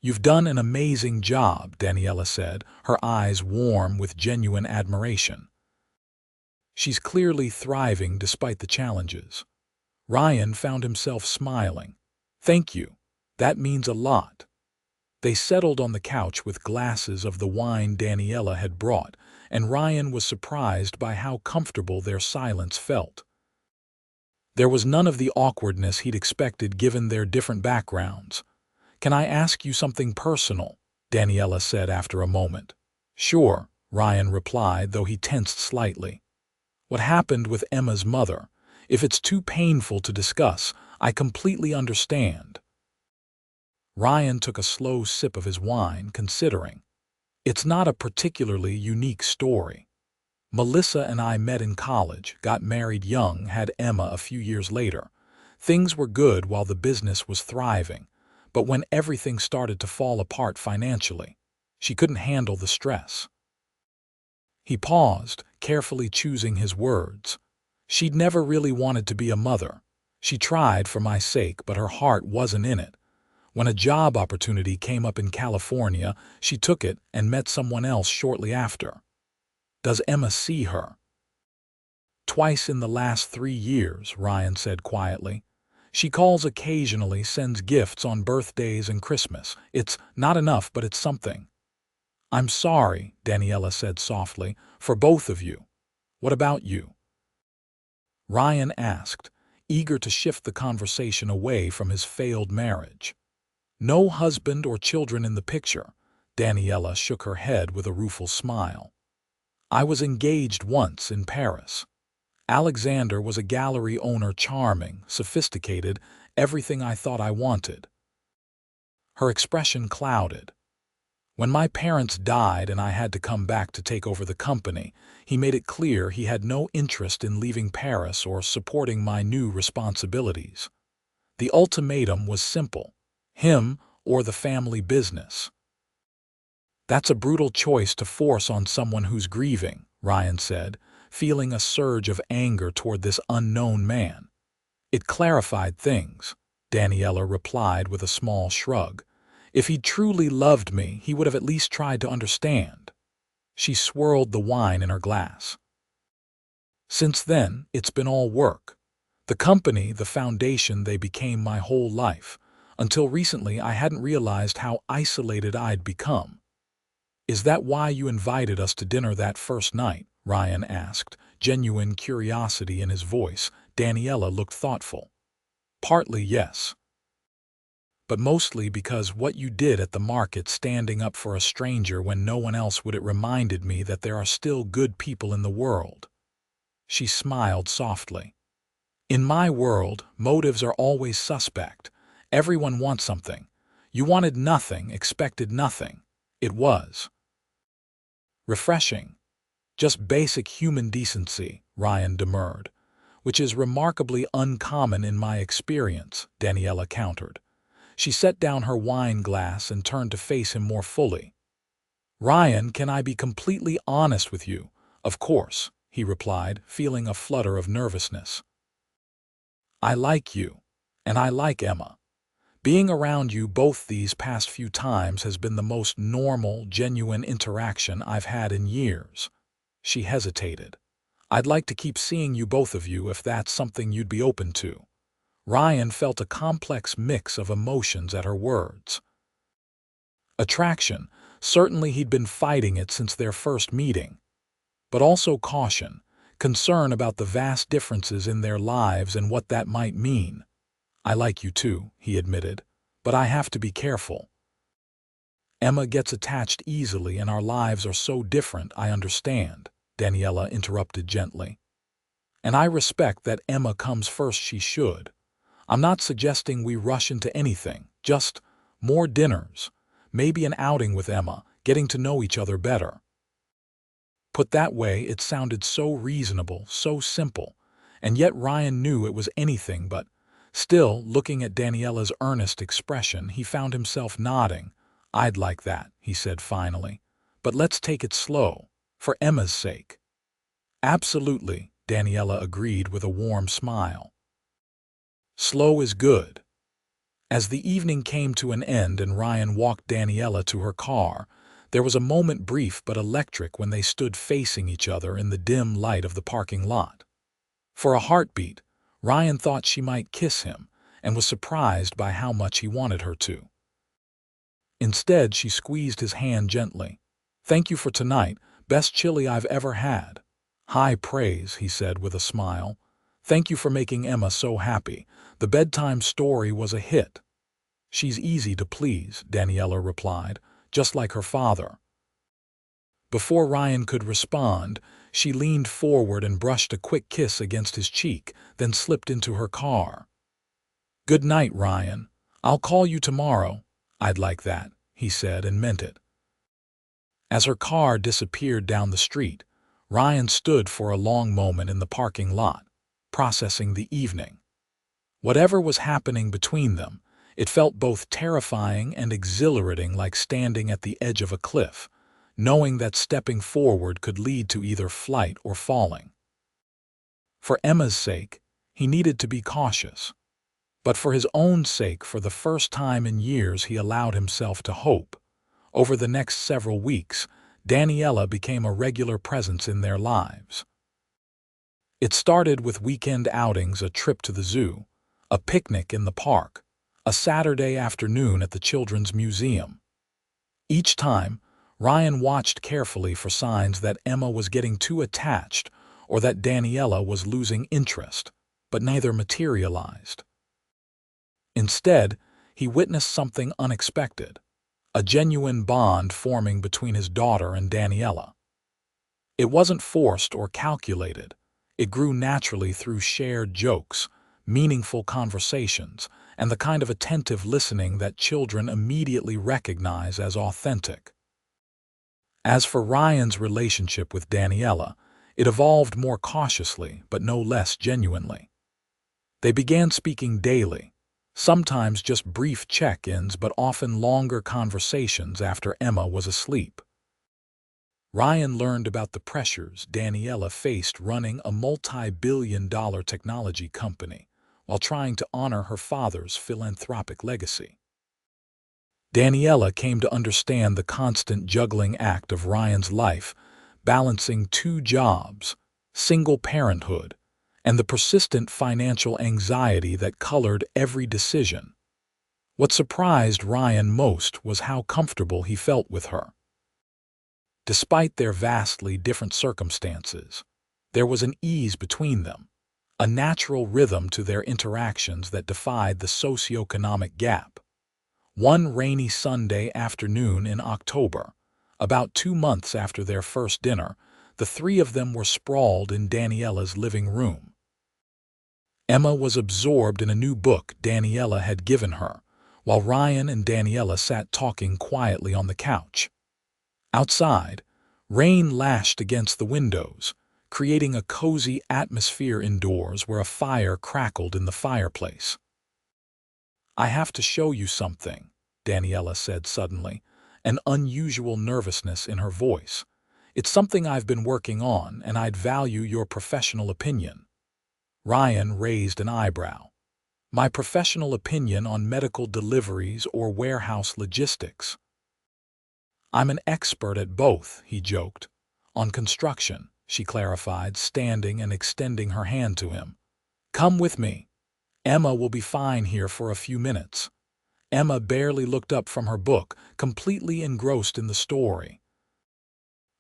"You've done an amazing job," Daniela said, her eyes warm with genuine admiration. "She's clearly thriving despite the challenges." Ryan found himself smiling. "Thank you. That means a lot." They settled on the couch with glasses of the wine Daniela had brought, and Ryan was surprised by how comfortable their silence felt. There was none of the awkwardness he'd expected given their different backgrounds. "Can I ask you something personal?" Daniela said after a moment. "Sure," Ryan replied, though he tensed slightly. "What happened with Emma's mother? If it's too painful to discuss, I completely understand." Ryan took a slow sip of his wine, considering. "It's not a particularly unique story. Melissa and I met in college, got married young, had Emma a few years later. Things were good while the business was thriving, but when everything started to fall apart financially, she couldn't handle the stress." He paused, carefully choosing his words. "She'd never really wanted to be a mother. She tried for my sake, but her heart wasn't in it. When a job opportunity came up in California, she took it and met someone else shortly after." "Does Emma see her?" "Twice in the last 3 years," Ryan said quietly. "She calls occasionally, sends gifts on birthdays and Christmas. It's not enough, but it's something." "I'm sorry," Daniela said softly, "for both of you. What about you?" Ryan asked, eager to shift the conversation away from his failed marriage. "No husband or children in the picture." Daniela shook her head with a rueful smile. "I was engaged once in Paris. Alexander was a gallery owner, charming, sophisticated, everything I thought I wanted." Her expression clouded. When my parents died and I had to come back to take over the company, he made it clear he had no interest in leaving Paris or supporting my new responsibilities. The ultimatum was simple: him or the family business. That's a brutal choice to force on someone who's grieving, Ryan said, feeling a surge of anger toward this unknown man. It clarified things, Daniela replied with a small shrug. If he truly loved me, he would have at least tried to understand. She swirled the wine in her glass. Since then, it's been all work. The company, the foundation, they became my whole life. Until recently, I hadn't realized how isolated I'd become. Is that why you invited us to dinner that first night? Ryan asked, genuine curiosity in his voice. Daniela looked thoughtful. Partly, yes. But mostly because what you did at the market, standing up for a stranger when no one else would, it reminded me that there are still good people in the world. She smiled softly. In my world, motives are always suspect. Everyone wants something. You wanted nothing, expected nothing. It was refreshing. Just basic human decency, Ryan demurred, which is remarkably uncommon in my experience, Daniela countered. She set down her wine glass and turned to face him more fully. Ryan, can I be completely honest with you? Of course, he replied, feeling a flutter of nervousness. I like you, and I like Emma. Being around you both these past few times has been the most normal, genuine interaction I've had in years. She hesitated. I'd like to keep seeing you, both of you, if that's something you'd be open to. Ryan felt a complex mix of emotions at her words. Attraction, certainly he'd been fighting it since their first meeting. But also caution, concern about the vast differences in their lives and what that might mean. I like you too, he admitted, but I have to be careful. Emma gets attached easily and our lives are so different, I understand, Daniela interrupted gently. And I respect that Emma comes first, she should. I'm not suggesting we rush into anything, just more dinners, maybe an outing with Emma, getting to know each other better. Put that way, it sounded so reasonable, so simple, and yet Ryan knew it was anything but. Still, looking at Daniela's earnest expression, he found himself nodding. I'd like that, he said finally, but let's take it slow, for Emma's sake. Absolutely, Daniela agreed with a warm smile. Slow is good. As the evening came to an end and Ryan walked Daniela to her car, there was a moment, brief but electric, when they stood facing each other in the dim light of the parking lot. For a heartbeat, Ryan thought she might kiss him and was surprised by how much he wanted her to. Instead, she squeezed his hand gently. Thank you for tonight, best chili I've ever had. High praise, he said with a smile. Thank you for making Emma so happy. The bedtime story was a hit. She's easy to please, Daniela replied, just like her father. Before Ryan could respond, she leaned forward and brushed a quick kiss against his cheek, then slipped into her car. Good night, Ryan. I'll call you tomorrow. I'd like that, he said, and meant it. As her car disappeared down the street, Ryan stood for a long moment in the parking lot, processing the evening. Whatever was happening between them, it felt both terrifying and exhilarating, like standing at the edge of a cliff, knowing that stepping forward could lead to either flight or falling. For Emma's sake, he needed to be cautious. But for his own sake, for the first time in years, he allowed himself to hope. Over the next several weeks, Daniela became a regular presence in their lives. It started with weekend outings, a trip to the zoo, a picnic in the park, a Saturday afternoon at the Children's Museum. Each time, Ryan watched carefully for signs that Emma was getting too attached or that Daniela was losing interest, but neither materialized. Instead, he witnessed something unexpected, a genuine bond forming between his daughter and Daniela. It wasn't forced or calculated. It grew naturally through shared jokes, meaningful conversations, and the kind of attentive listening that children immediately recognize as authentic. As for Ryan's relationship with Daniela, it evolved more cautiously but no less genuinely. They began speaking daily, sometimes just brief check-ins but often longer conversations after Emma was asleep. Ryan learned about the pressures Daniela faced running a multi-billion-dollar technology company while trying to honor her father's philanthropic legacy. Daniela came to understand the constant juggling act of Ryan's life, balancing two jobs, single parenthood, and the persistent financial anxiety that colored every decision. What surprised Ryan most was how comfortable he felt with her. Despite their vastly different circumstances, there was an ease between them, a natural rhythm to their interactions that defied the socioeconomic gap. One rainy Sunday afternoon in October, about 2 months after their first dinner, the three of them were sprawled in Daniela's living room. Emma was absorbed in a new book Daniela had given her, while Ryan and Daniela sat talking quietly on the couch. Outside, rain lashed against the windows, creating a cozy atmosphere indoors where a fire crackled in the fireplace. "I have to show you something," Daniela said suddenly, an unusual nervousness in her voice. "It's something I've been working on, and I'd value your professional opinion." Ryan raised an eyebrow. "My professional opinion on medical deliveries or warehouse logistics?" "I'm an expert at both," he joked. "On construction," she clarified, standing and extending her hand to him. "Come with me. Emma will be fine here for a few minutes." Emma barely looked up from her book, completely engrossed in the story.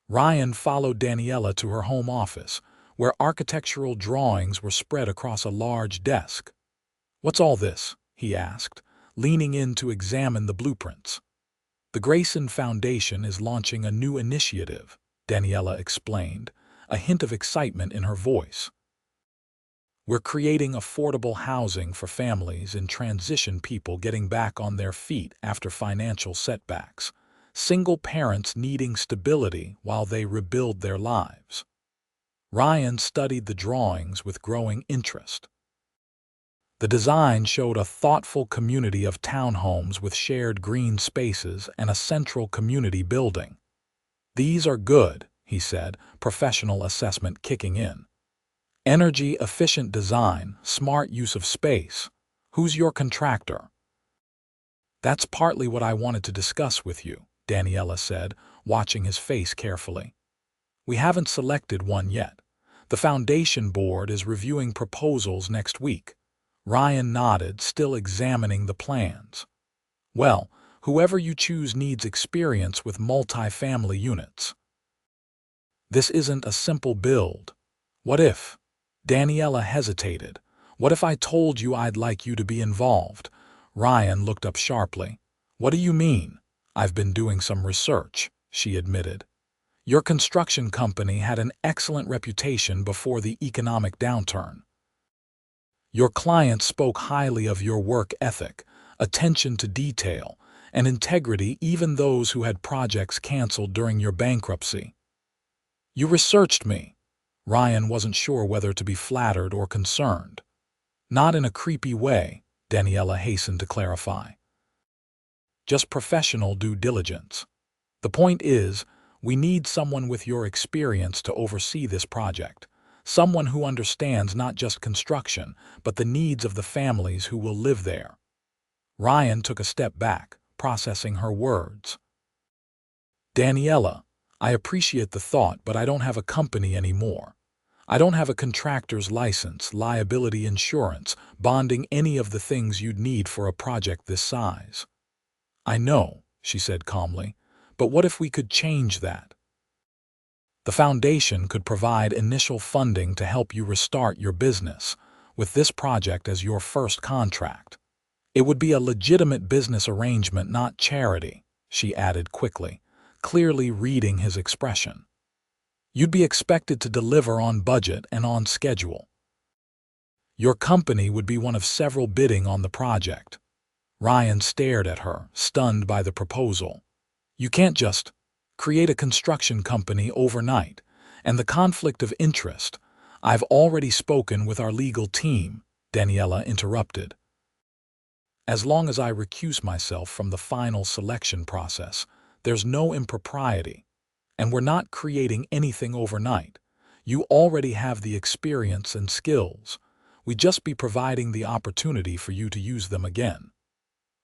Ryan followed Daniela to her home office, where architectural drawings were spread across a large desk. "What's all this?" he asked, leaning in to examine the blueprints. "The Grayson Foundation is launching a new initiative," Daniela explained, a hint of excitement in her voice. "We're creating affordable housing for families and transition people getting back on their feet after financial setbacks, single parents needing stability while they rebuild their lives." Ryan studied the drawings with growing interest. The design showed a thoughtful community of townhomes with shared green spaces and a central community building. "These are good," he said, professional assessment kicking in. "Energy-efficient design, smart use of space. Who's your contractor?" "That's partly what I wanted to discuss with you," Daniela said, watching his face carefully. "We haven't selected one yet. The foundation board is reviewing proposals next week." Ryan nodded, still examining the plans. "Well, whoever you choose needs experience with multi-family units. This isn't a simple build. What if?" Daniela hesitated. "What if I told you I'd like you to be involved?" Ryan looked up sharply. "What do you mean?" "I've been doing some research," she admitted. "Your construction company had an excellent reputation before the economic downturn. Your clients spoke highly of your work ethic, attention to detail, and integrity, even those who had projects canceled during your bankruptcy." "You researched me." Ryan wasn't sure whether to be flattered or concerned. "Not in a creepy way," Daniela hastened to clarify. "Just professional due diligence. The point is, we need someone with your experience to oversee this project. Someone who understands not just construction, but the needs of the families who will live there." Ryan took a step back, processing her words. "Daniela, I appreciate the thought, but I don't have a company anymore. I don't have a contractor's license, liability insurance, bonding, any of the things you'd need for a project this size." "I know," she said calmly, "but what if we could change that? The foundation could provide initial funding to help you restart your business, with this project as your first contract. It would be a legitimate business arrangement, not charity," she added quickly, clearly reading his expression. "You'd be expected to deliver on budget and on schedule. Your company would be one of several bidding on the project. Ryan stared at her, stunned by the proposal. You can't just create a construction company overnight. And the conflict of interest. I've already spoken with our legal team, Daniela interrupted. As long as I recuse myself from the final selection process, there's no impropriety. And we're not creating anything overnight. You already have the experience and skills. We'd just be providing the opportunity for you to use them again.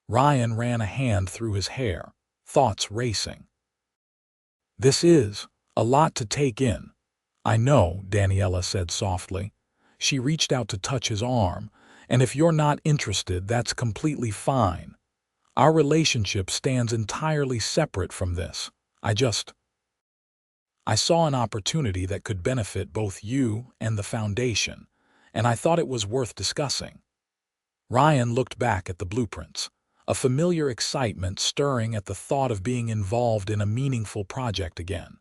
Ryan ran a hand through his hair, thoughts racing. This is a lot to take in. I know, Daniela said softly. She reached out to touch his arm, and if you're not interested, that's completely fine. Our relationship stands entirely separate from this. I saw an opportunity that could benefit both you and the foundation, and I thought it was worth discussing. Ryan looked back at the blueprints, a familiar excitement stirring at the thought of being involved in a meaningful project again.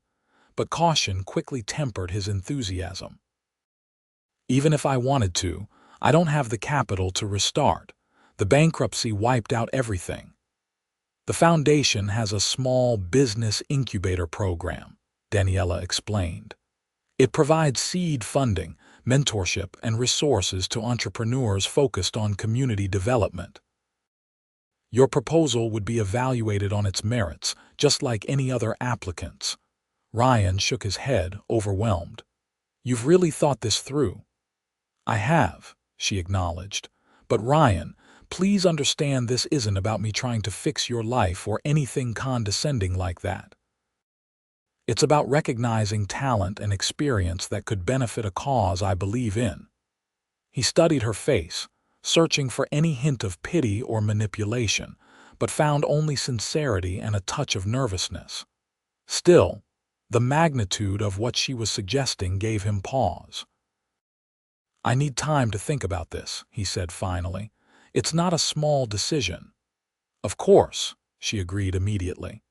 But caution quickly tempered his enthusiasm. Even if I wanted to, I don't have the capital to restart. The bankruptcy wiped out everything. The foundation has a small business incubator program, Daniela explained. It provides seed funding, mentorship, and resources to entrepreneurs focused on community development. Your proposal would be evaluated on its merits, just like any other applicant's. Ryan shook his head, overwhelmed. You've really thought this through? I have, she acknowledged. But Ryan, please understand this isn't about me trying to fix your life or anything condescending like that. It's about recognizing talent and experience that could benefit a cause I believe in. He studied her face, searching for any hint of pity or manipulation, but found only sincerity and a touch of nervousness. Still, the magnitude of what she was suggesting gave him pause. I need time to think about this, he said finally. It's not a small decision. Of course, she agreed immediately.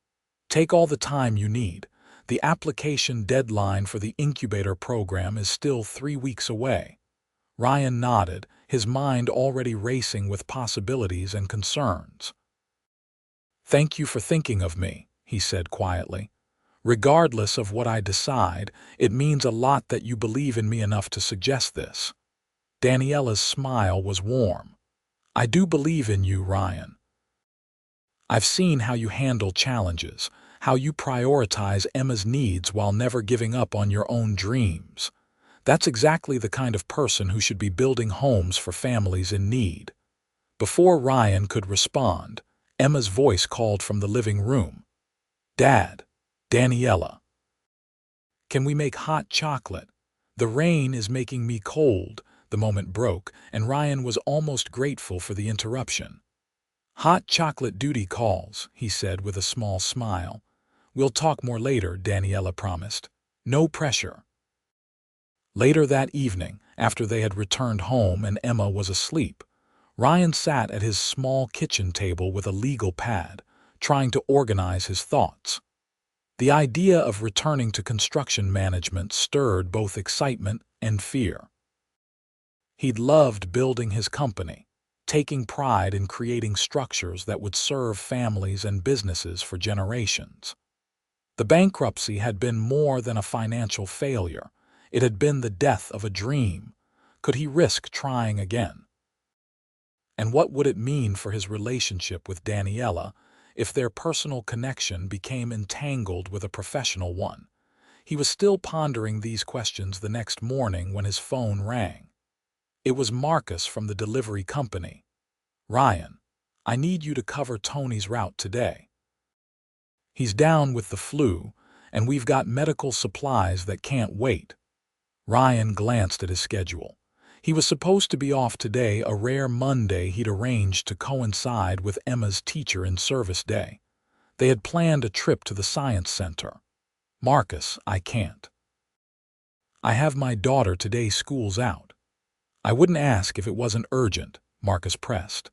Take all the time you need. The application deadline for the incubator program is still 3 weeks away. Ryan nodded, his mind already racing with possibilities and concerns. Thank you for thinking of me, he said quietly. Regardless of what I decide, it means a lot that you believe in me enough to suggest this. Daniela's smile was warm. I do believe in you, Ryan. I've seen how you handle challenges, how you prioritize Emma's needs while never giving up on your own dreams. That's exactly the kind of person who should be building homes for families in need. Before Ryan could respond, Emma's voice called from the living room. Dad, Daniela. Can we make hot chocolate? The rain is making me cold. The moment broke, and Ryan was almost grateful for the interruption. Hot chocolate duty calls, he said with a small smile. We'll talk more later, Daniela promised. No pressure. Later that evening, after they had returned home and Emma was asleep, Ryan sat at his small kitchen table with a legal pad, trying to organize his thoughts. The idea of returning to construction management stirred both excitement and fear. He'd loved building his company, taking pride in creating structures that would serve families and businesses for generations. The bankruptcy had been more than a financial failure. It had been the death of a dream. Could he risk trying again? And what would it mean for his relationship with Daniela if their personal connection became entangled with a professional one? He was still pondering these questions the next morning when his phone rang. It was Marcus from the delivery company. Ryan, I need you to cover Tony's route today. He's down with the flu, and we've got medical supplies that can't wait. Ryan glanced at his schedule. He was supposed to be off today, a rare Monday he'd arranged to coincide with Emma's teacher in service day. They had planned a trip to the science center. Marcus, I can't. I have my daughter today, school's out. I wouldn't ask if it wasn't urgent, Marcus pressed.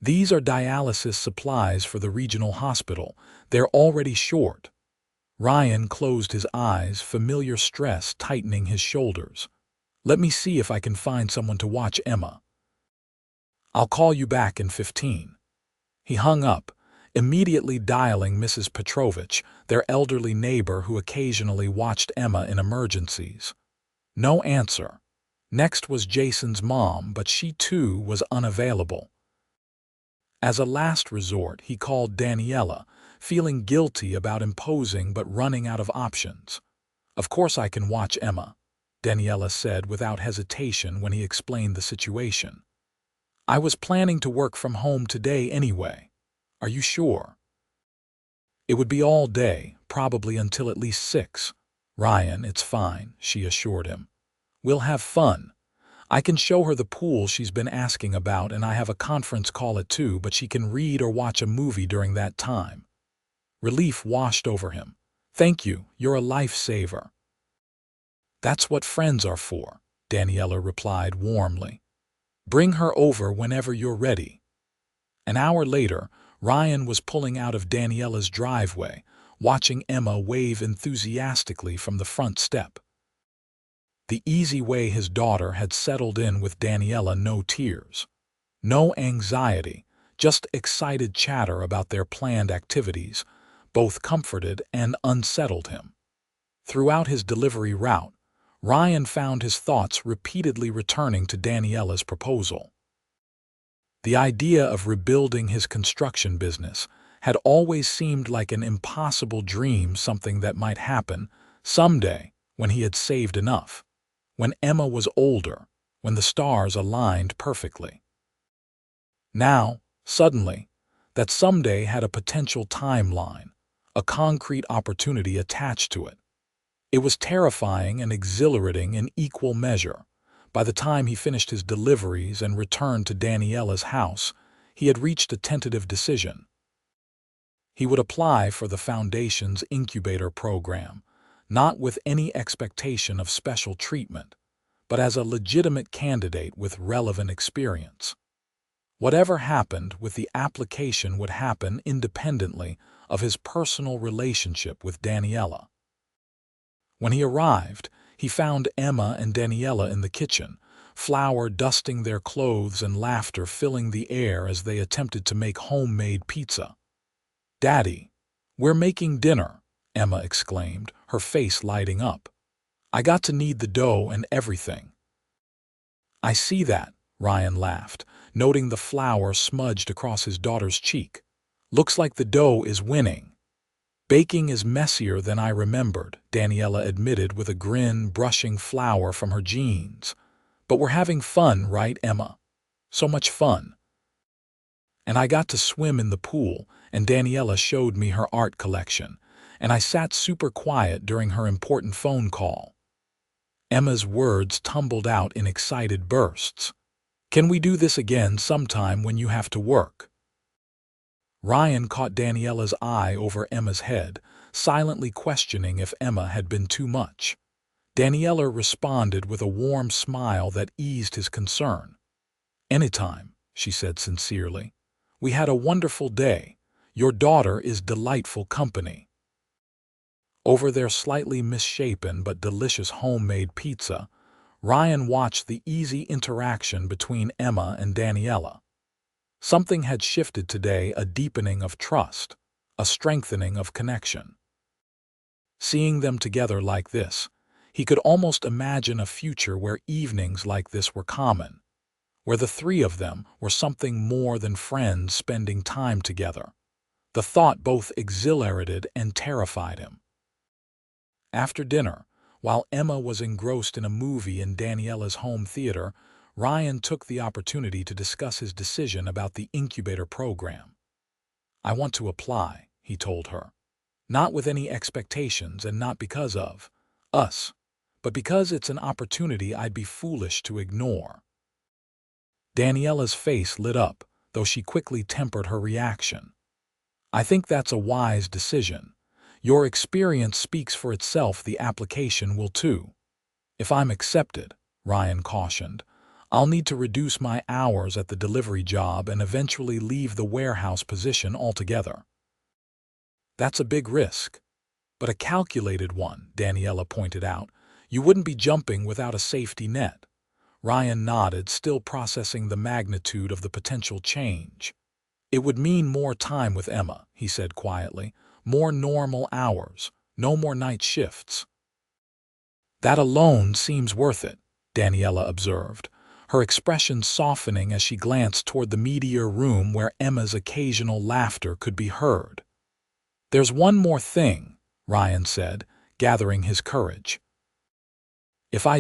These are dialysis supplies for the regional hospital. They're already short. Ryan closed his eyes, familiar stress tightening his shoulders. Let me see if I can find someone to watch Emma. I'll call you back in 15. He hung up, immediately dialing Mrs. Petrovich, their elderly neighbor who occasionally watched Emma in emergencies. No answer. Next was Jason's mom, but she too was unavailable. As a last resort, he called Daniela, feeling guilty about imposing but running out of options. "Of course I can watch Emma," Daniela said without hesitation when he explained the situation. "I was planning to work from home today anyway. Are you sure?" "It would be all day, probably until at least 6. Ryan, it's fine," she assured him. "We'll have fun. I can show her the pool she's been asking about, and I have a conference call at 2, but she can read or watch a movie during that time." Relief washed over him. "Thank you, you're a lifesaver." "That's what friends are for," Daniela replied warmly. "Bring her over whenever you're ready." An hour later, Ryan was pulling out of Daniela's driveway, watching Emma wave enthusiastically from the front step. The easy way his daughter had settled in with Daniela, no tears. No anxiety, just excited chatter about their planned activities, both comforted and unsettled him. Throughout his delivery route, Ryan found his thoughts repeatedly returning to Daniela's proposal. The idea of rebuilding his construction business had always seemed like an impossible dream, something that might happen someday when he had saved enough, when Emma was older, when the stars aligned perfectly. Now, suddenly, that someday had a potential timeline, a concrete opportunity attached to it. It was terrifying and exhilarating in equal measure. By the time he finished his deliveries and returned to Daniela's house, he had reached a tentative decision. He would apply for the Foundation's incubator program, not with any expectation of special treatment, but as a legitimate candidate with relevant experience. Whatever happened with the application would happen independently of his personal relationship with Daniela. When he arrived, he found Emma and Daniela in the kitchen, flour dusting their clothes and laughter filling the air as they attempted to make homemade pizza. "Daddy, we're making dinner," Emma exclaimed, her face lighting up. "I got to knead the dough and everything." "I see that," Ryan laughed, noting the flour smudged across his daughter's cheek. "Looks like the dough is winning." "Baking is messier than I remembered," Daniela admitted with a grin, brushing flour from her jeans. "But we're having fun, right, Emma? So much fun." "And I got to swim in the pool, and Daniela showed me her art collection, and I sat super quiet during her important phone call." Emma's words tumbled out in excited bursts. "Can we do this again sometime when you have to work?" Ryan caught Daniela's eye over Emma's head, silently questioning if Emma had been too much. Daniela responded with a warm smile that eased his concern. "Anytime," she said sincerely. "We had a wonderful day. Your daughter is delightful company." Over their slightly misshapen but delicious homemade pizza, Ryan watched the easy interaction between Emma and Daniela. Something had shifted today, a deepening of trust, a strengthening of connection. Seeing them together like this, he could almost imagine a future where evenings like this were common, where the three of them were something more than friends spending time together. The thought both exhilarated and terrified him. After dinner, while Emma was engrossed in a movie in Daniela's home theater, Ryan took the opportunity to discuss his decision about the incubator program. "I want to apply," he told her. "Not with any expectations and not because of us, but because it's an opportunity I'd be foolish to ignore." Daniela's face lit up, though she quickly tempered her reaction. "I think that's a wise decision. Your experience speaks for itself. The application will too." "If I'm accepted," Ryan cautioned, "I'll need to reduce my hours at the delivery job and eventually leave the warehouse position altogether." "That's a big risk, but a calculated one," Daniela pointed out. You wouldn't be jumping without a safety net. Ryan nodded, still processing the magnitude of the potential change. It would mean more time with Emma, he said quietly. More normal hours. No more night shifts. That alone seems worth it, Daniela observed, her expression softening as she glanced toward the meatier room where Emma's occasional laughter could be heard. There's one more thing, Ryan said, gathering his courage. If I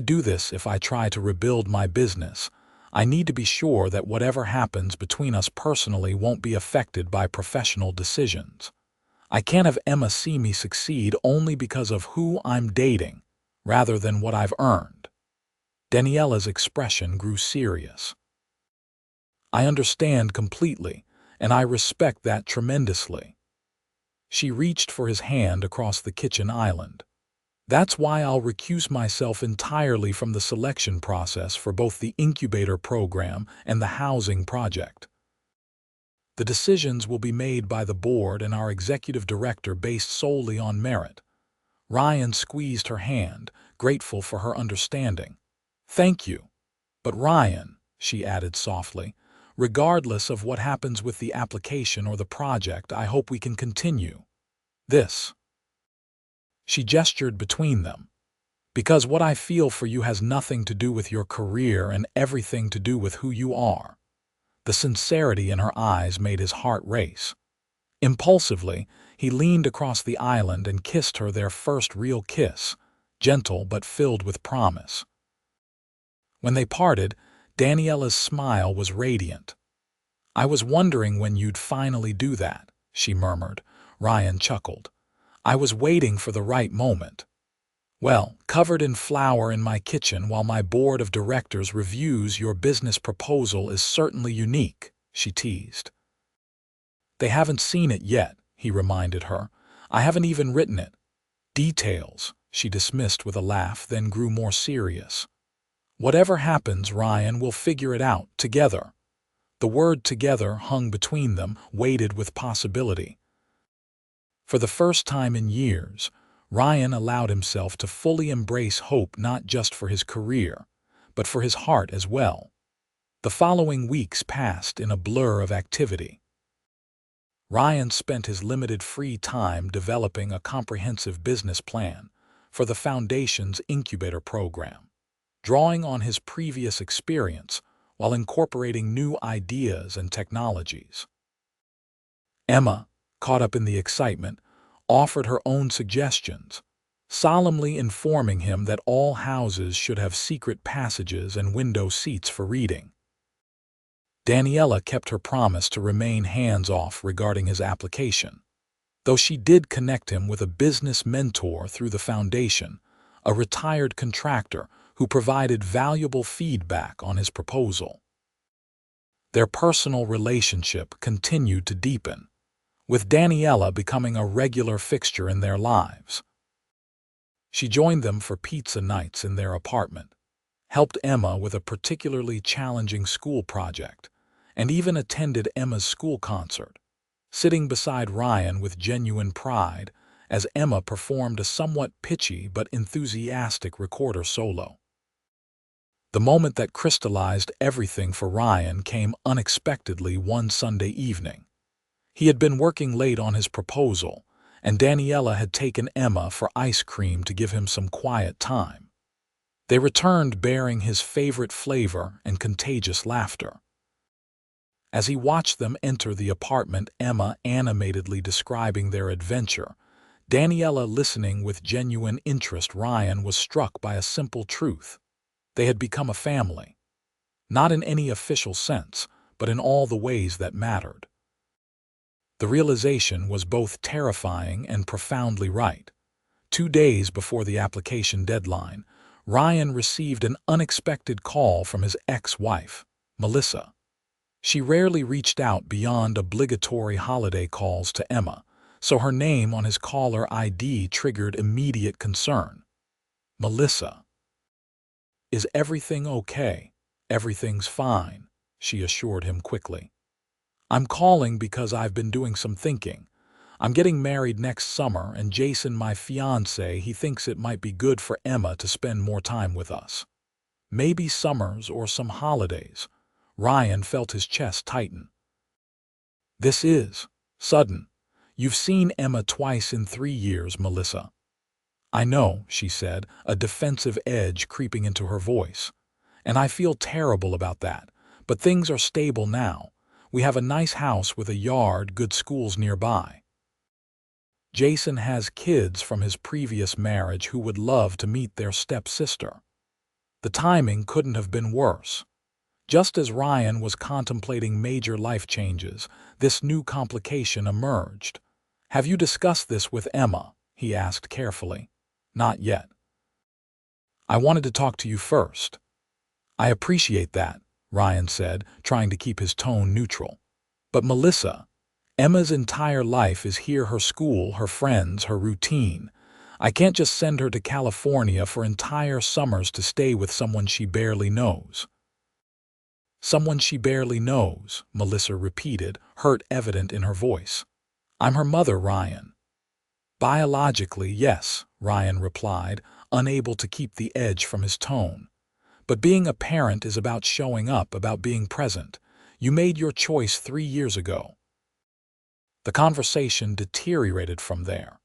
try to rebuild my business, I need to be sure that whatever happens between us personally won't be affected by professional decisions. I can't have Emma see me succeed only because of who I'm dating, rather than what I've earned. Daniela's expression grew serious. I understand completely, and I respect that tremendously. She reached for his hand across the kitchen island. That's why I'll recuse myself entirely from the selection process for both the incubator program and the housing project. The decisions will be made by the board and our executive director based solely on merit. Ryan squeezed her hand, grateful for her understanding. Thank you. But Ryan, she added softly, regardless of what happens with the application or the project, I hope we can continue this. She gestured between them. Because what I feel for you has nothing to do with your career and everything to do with who you are. The sincerity in her eyes made his heart race. Impulsively, he leaned across the island and kissed her, their first real kiss, gentle but filled with promise. When they parted, Daniela's smile was radiant. I was wondering when you'd finally do that, she murmured. Ryan chuckled. I was waiting for the right moment. Well, covered in flour in my kitchen while my board of directors reviews your business proposal is certainly unique, she teased. They haven't seen it yet, he reminded her. I haven't even written it. Details, she dismissed with a laugh, then grew more serious. Whatever happens, Ryan, we'll figure it out, together. The word together hung between them, weighted with possibility. For the first time in years, Ryan allowed himself to fully embrace hope, not just for his career, but for his heart as well. The following weeks passed in a blur of activity. Ryan spent his limited free time developing a comprehensive business plan for the Foundation's incubator program, drawing on his previous experience while incorporating new ideas and technologies. Emma, caught up in the excitement, offered her own suggestions, solemnly informing him that all houses should have secret passages and window seats for reading. Daniela kept her promise to remain hands-off regarding his application, though she did connect him with a business mentor through the Foundation, a retired contractor who provided valuable feedback on his proposal. Their personal relationship continued to deepen, with Daniela becoming a regular fixture in their lives. She joined them for pizza nights in their apartment, helped Emma with a particularly challenging school project, and even attended Emma's school concert, sitting beside Ryan with genuine pride as Emma performed a somewhat pitchy but enthusiastic recorder solo. The moment that crystallized everything for Ryan came unexpectedly one Sunday evening. He had been working late on his proposal, and Daniela had taken Emma for ice cream to give him some quiet time. They returned bearing his favorite flavor and contagious laughter. As he watched them enter the apartment, Emma animatedly describing their adventure, Daniela listening with genuine interest, Ryan was struck by a simple truth. They had become a family. Not in any official sense, but in all the ways that mattered. The realization was both terrifying and profoundly right. 2 days before the application deadline, Ryan received an unexpected call from his ex-wife, Melissa. She rarely reached out beyond obligatory holiday calls to Emma, so her name on his caller ID triggered immediate concern. Melissa. Is everything okay? Everything's fine, she assured him quickly. I'm calling because I've been doing some thinking. I'm getting married next summer, and Jason, my fiancé, he thinks it might be good for Emma to spend more time with us. Maybe summers or some holidays. Ryan felt his chest tighten. This is sudden. You've seen Emma twice in 3 years, Melissa. I know, she said, a defensive edge creeping into her voice. And I feel terrible about that. But things are stable now. We have a nice house with a yard, good schools nearby. Jason has kids from his previous marriage who would love to meet their stepsister. The timing couldn't have been worse. Just as Ryan was contemplating major life changes, this new complication emerged. Have you discussed this with Emma? He asked carefully. Not yet. I wanted to talk to you first. I appreciate that, Ryan said, trying to keep his tone neutral. But Melissa, Emma's entire life is here, her school, her friends, her routine. I can't just send her to California for entire summers to stay with someone she barely knows. Someone she barely knows, Melissa repeated, hurt evident in her voice. I'm her mother, Ryan. Biologically, yes, Ryan replied, unable to keep the edge from his tone. But being a parent is about showing up, about being present. You made your choice 3 years ago. The conversation deteriorated from there,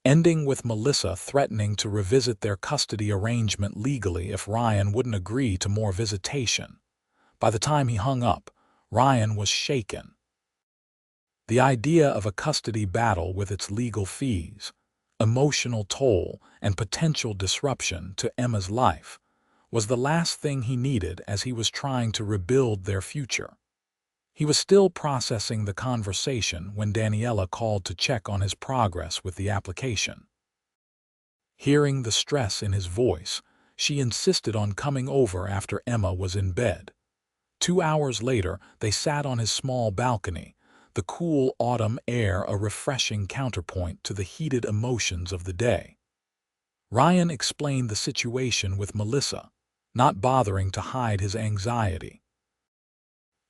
ending with Melissa threatening to revisit their custody arrangement legally if Ryan wouldn't agree to more visitation. By the time he hung up, Ryan was shaken. The idea of a custody battle with its legal fees, emotional toll, and potential disruption to Emma's life was the last thing he needed as he was trying to rebuild their future. He was still processing the conversation when Daniela called to check on his progress with the application. Hearing the stress in his voice, she insisted on coming over after Emma was in bed. 2 hours later, they sat on his small balcony, the cool autumn air a refreshing counterpoint to the heated emotions of the day. Ryan explained the situation with Melissa, not bothering to hide his anxiety.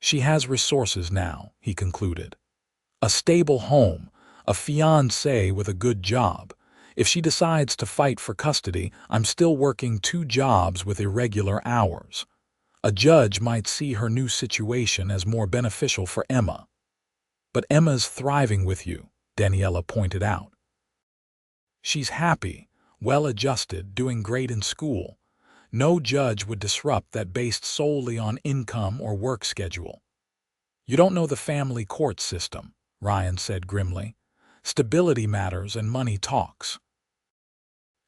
She has resources now, he concluded. A stable home, a fiancé with a good job. If she decides to fight for custody, I'm still working 2 jobs with irregular hours. A judge might see her new situation as more beneficial for Emma. But Emma's thriving with you, Daniela pointed out. She's happy, well-adjusted, doing great in school. No judge would disrupt that based solely on income or work schedule. You don't know the family court system, Ryan said grimly. Stability matters and money talks.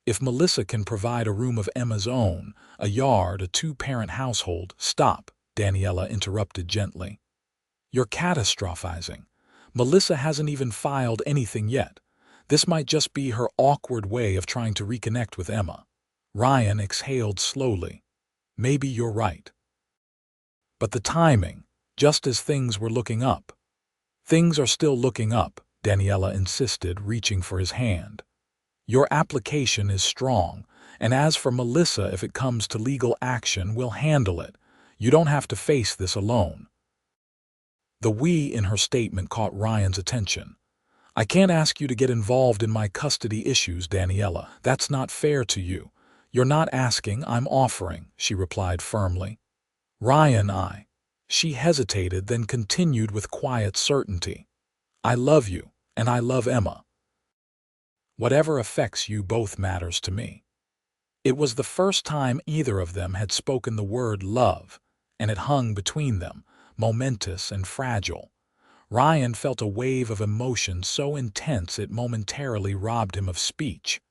If Melissa can provide a room of Emma's own, a yard, a 2-parent household— Stop, Daniela interrupted gently. You're catastrophizing. Melissa hasn't even filed anything yet. This might just be her awkward way of trying to reconnect with Emma. Ryan exhaled slowly. Maybe you're right. But the timing, just as things were looking up. Things are still looking up, Daniela insisted, reaching for his hand. Your application is strong, and as for Melissa, if it comes to legal action, we'll handle it. You don't have to face this alone. The "we" in her statement caught Ryan's attention. I can't ask you to get involved in my custody issues, Daniela. That's not fair to you. You're not asking, I'm offering, she replied firmly. Ryan, She hesitated, then continued with quiet certainty. I love you, and I love Emma. Whatever affects you both matters to me. It was the first time either of them had spoken the word love, and it hung between them, momentous and fragile. Ryan felt a wave of emotion so intense it momentarily robbed him of speech.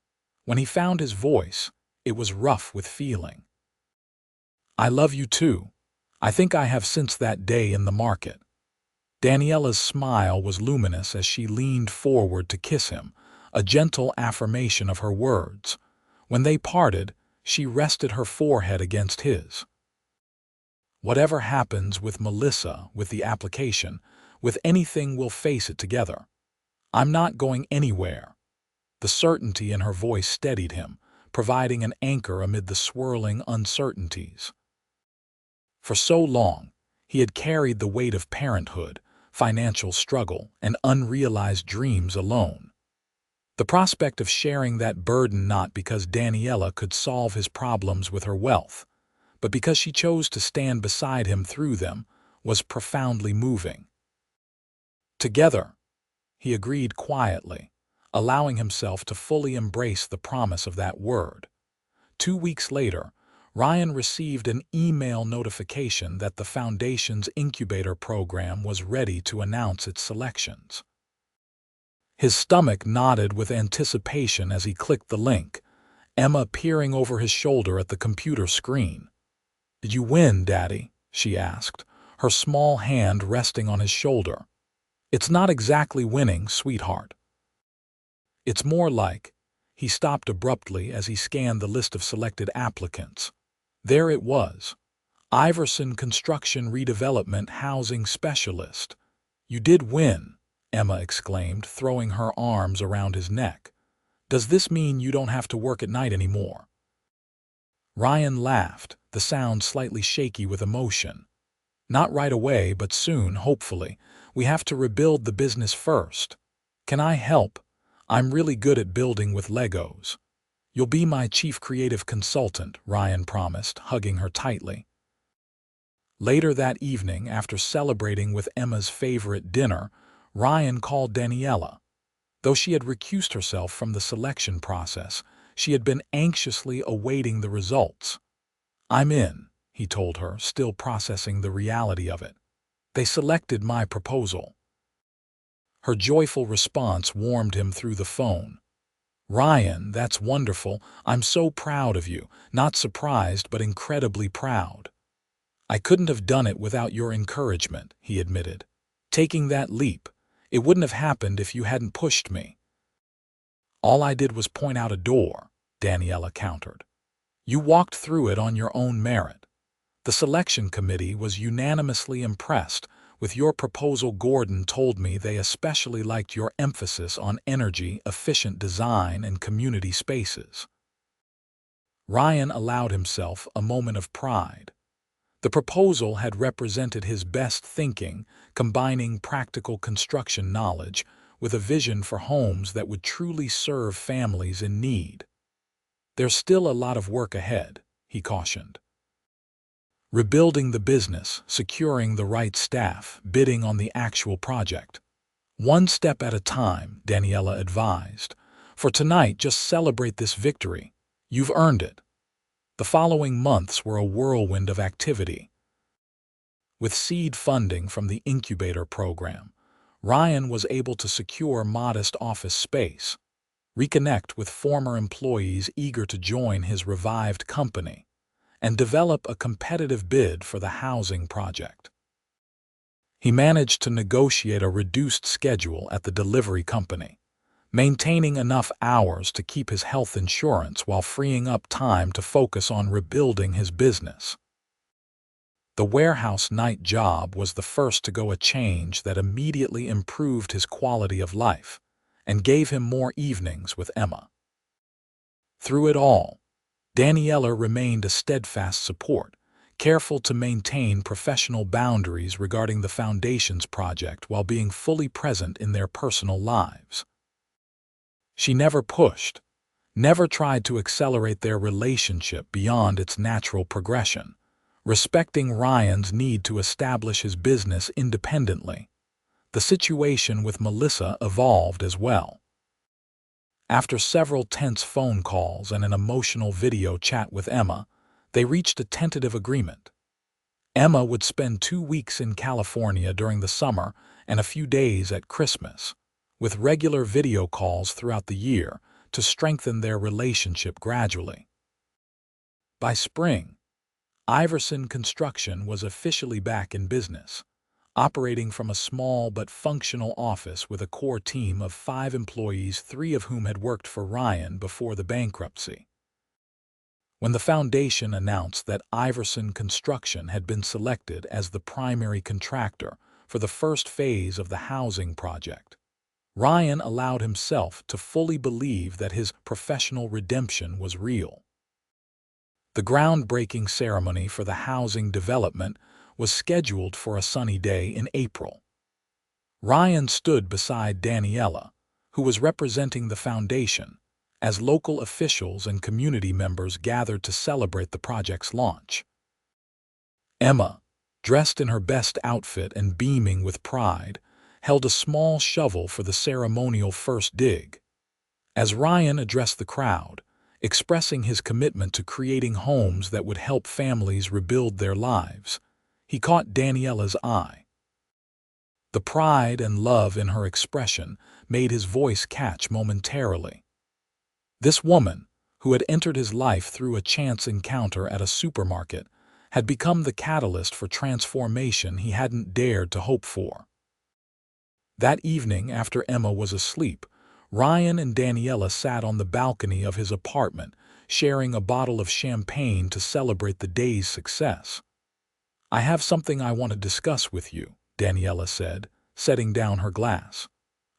When he found his voice, it was rough with feeling. I love you too. I think I have since that day in the market. Daniela's smile was luminous as she leaned forward to kiss him, a gentle affirmation of her words. When they parted, she rested her forehead against his. Whatever happens with Melissa, with the application, with anything, we'll face it together. I'm not going anywhere. The certainty in her voice steadied him, providing an anchor amid the swirling uncertainties. For so long, he had carried the weight of parenthood, financial struggle, and unrealized dreams alone. The prospect of sharing that burden not because Daniela could solve his problems with her wealth, but because she chose to stand beside him through them, was profoundly moving. Together, he agreed quietly, allowing himself to fully embrace the promise of that word. 2 weeks later, Ryan received an email notification that the Foundation's incubator program was ready to announce its selections. His stomach nodded with anticipation as he clicked the link, Emma peering over his shoulder at the computer screen. "Did you win, Daddy?" she asked, her small hand resting on his shoulder. "It's not exactly winning, sweetheart. It's more like—" He stopped abruptly as he scanned the list of selected applicants. There it was. Iverson Construction Redevelopment Housing Specialist. "You did win," Emma exclaimed, throwing her arms around his neck. "Does this mean you don't have to work at night anymore?" Ryan laughed, the sound slightly shaky with emotion. "Not right away, but soon, hopefully. We have to rebuild the business first. Can I help? I'm really good at building with Legos." "You'll be my chief creative consultant," Ryan promised, hugging her tightly. Later that evening, after celebrating with Emma's favorite dinner, Ryan called Daniela. Though she had recused herself from the selection process, she had been anxiously awaiting the results. "I'm in," he told her, still processing the reality of it. "They selected my proposal." Her joyful response warmed him through the phone. "Ryan, that's wonderful. I'm so proud of you. Not surprised, but incredibly proud." "I couldn't have done it without your encouragement," he admitted. "Taking that leap, it wouldn't have happened if you hadn't pushed me." "All I did was point out a door," Daniela countered. "You walked through it on your own merit. The selection committee was unanimously impressed with your proposal. Gordon told me they especially liked your emphasis on energy-efficient design and community spaces." Ryan allowed himself a moment of pride. The proposal had represented his best thinking, combining practical construction knowledge with a vision for homes that would truly serve families in need. "There's still a lot of work ahead," he cautioned. "Rebuilding the business, securing the right staff, bidding on the actual project. One step at a time," Daniela advised. "For tonight, just celebrate this victory. You've earned it." The following months were a whirlwind of activity. With seed funding from the incubator program, Ryan was able to secure modest office space, reconnect with former employees eager to join his revived company, and develop a competitive bid for the housing project. He managed to negotiate a reduced schedule at the delivery company, maintaining enough hours to keep his health insurance while freeing up time to focus on rebuilding his business. The warehouse night job was the first to go, a change that immediately improved his quality of life and gave him more evenings with Emma. Through it all, Daniela remained a steadfast support, careful to maintain professional boundaries regarding the Foundation's project while being fully present in their personal lives. She never pushed, never tried to accelerate their relationship beyond its natural progression, respecting Ryan's need to establish his business independently. The situation with Melissa evolved as well. After several tense phone calls and an emotional video chat with Emma, they reached a tentative agreement. Emma would spend 2 weeks in California during the summer and a few days at Christmas, with regular video calls throughout the year to strengthen their relationship gradually. By spring, Iverson Construction was officially back in business, operating from a small but functional office with a core team of 5 employees, 3 of whom had worked for Ryan before the bankruptcy. When the Foundation announced that Iverson Construction had been selected as the primary contractor for the first phase of the housing project, Ryan allowed himself to fully believe that his professional redemption was real. The groundbreaking ceremony for the housing development was scheduled for a sunny day in April. Ryan stood beside Daniela, who was representing the foundation, as local officials and community members gathered to celebrate the project's launch. Emma, dressed in her best outfit and beaming with pride, held a small shovel for the ceremonial first dig. As Ryan addressed the crowd, expressing his commitment to creating homes that would help families rebuild their lives, he caught Daniela's eye. The pride and love in her expression made his voice catch momentarily. This woman, who had entered his life through a chance encounter at a supermarket, had become the catalyst for transformation he hadn't dared to hope for. That evening, after Emma was asleep, Ryan and Daniela sat on the balcony of his apartment, sharing a bottle of champagne to celebrate the day's success. "I have something I want to discuss with you," Daniela said, setting down her glass.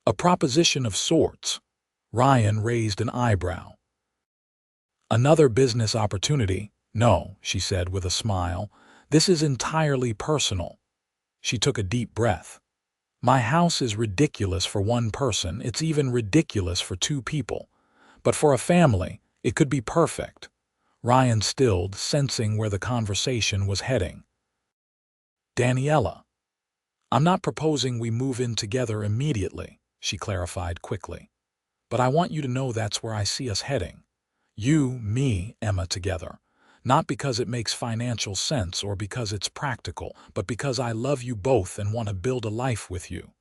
"A proposition of sorts." Ryan raised an eyebrow. "Another business opportunity?" "No," she said with a smile. "This is entirely personal." She took a deep breath. "My house is ridiculous for one person, it's even ridiculous for two people. But for a family, it could be perfect." Ryan stilled, sensing where the conversation was heading. "Daniela, I'm not proposing we move in together immediately," she clarified quickly. "But I want you to know that's where I see us heading. You, me, Emma together. Not because it makes financial sense or because it's practical, but because I love you both and want to build a life with you."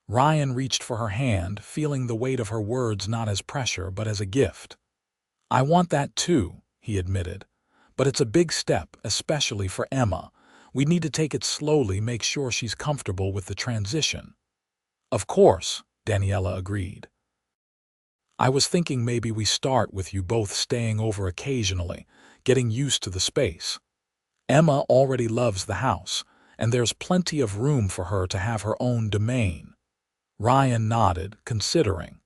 Ryan reached for her hand, feeling the weight of her words not as pressure but as a gift. "I want that too," he admitted. "But it's a big step, especially for Emma. We need to take it slowly, make sure she's comfortable with the transition." "Of course," Daniela agreed. "I was thinking maybe we start with you both staying over occasionally, getting used to the space. Emma already loves the house, and there's plenty of room for her to have her own domain." Ryan nodded, considering.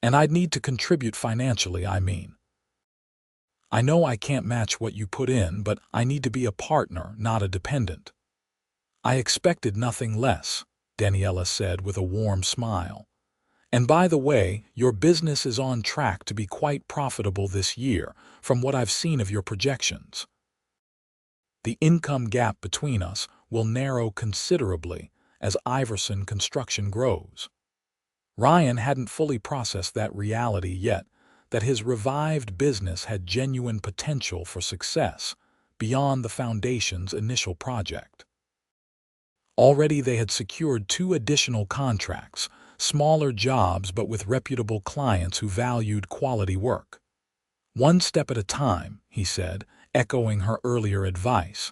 "And I'd need to contribute financially, I mean. I know I can't match what you put in, but I need to be a partner, not a dependent." "I expected nothing less," Daniela said with a warm smile. "And by the way, your business is on track to be quite profitable this year, from what I've seen of your projections. The income gap between us will narrow considerably as Iverson Construction grows." Ryan hadn't fully processed that reality yet, that his revived business had genuine potential for success beyond the foundation's initial project. Already they had secured 2 additional contracts, smaller jobs but with reputable clients who valued quality work. "One step at a time," he said, echoing her earlier advice.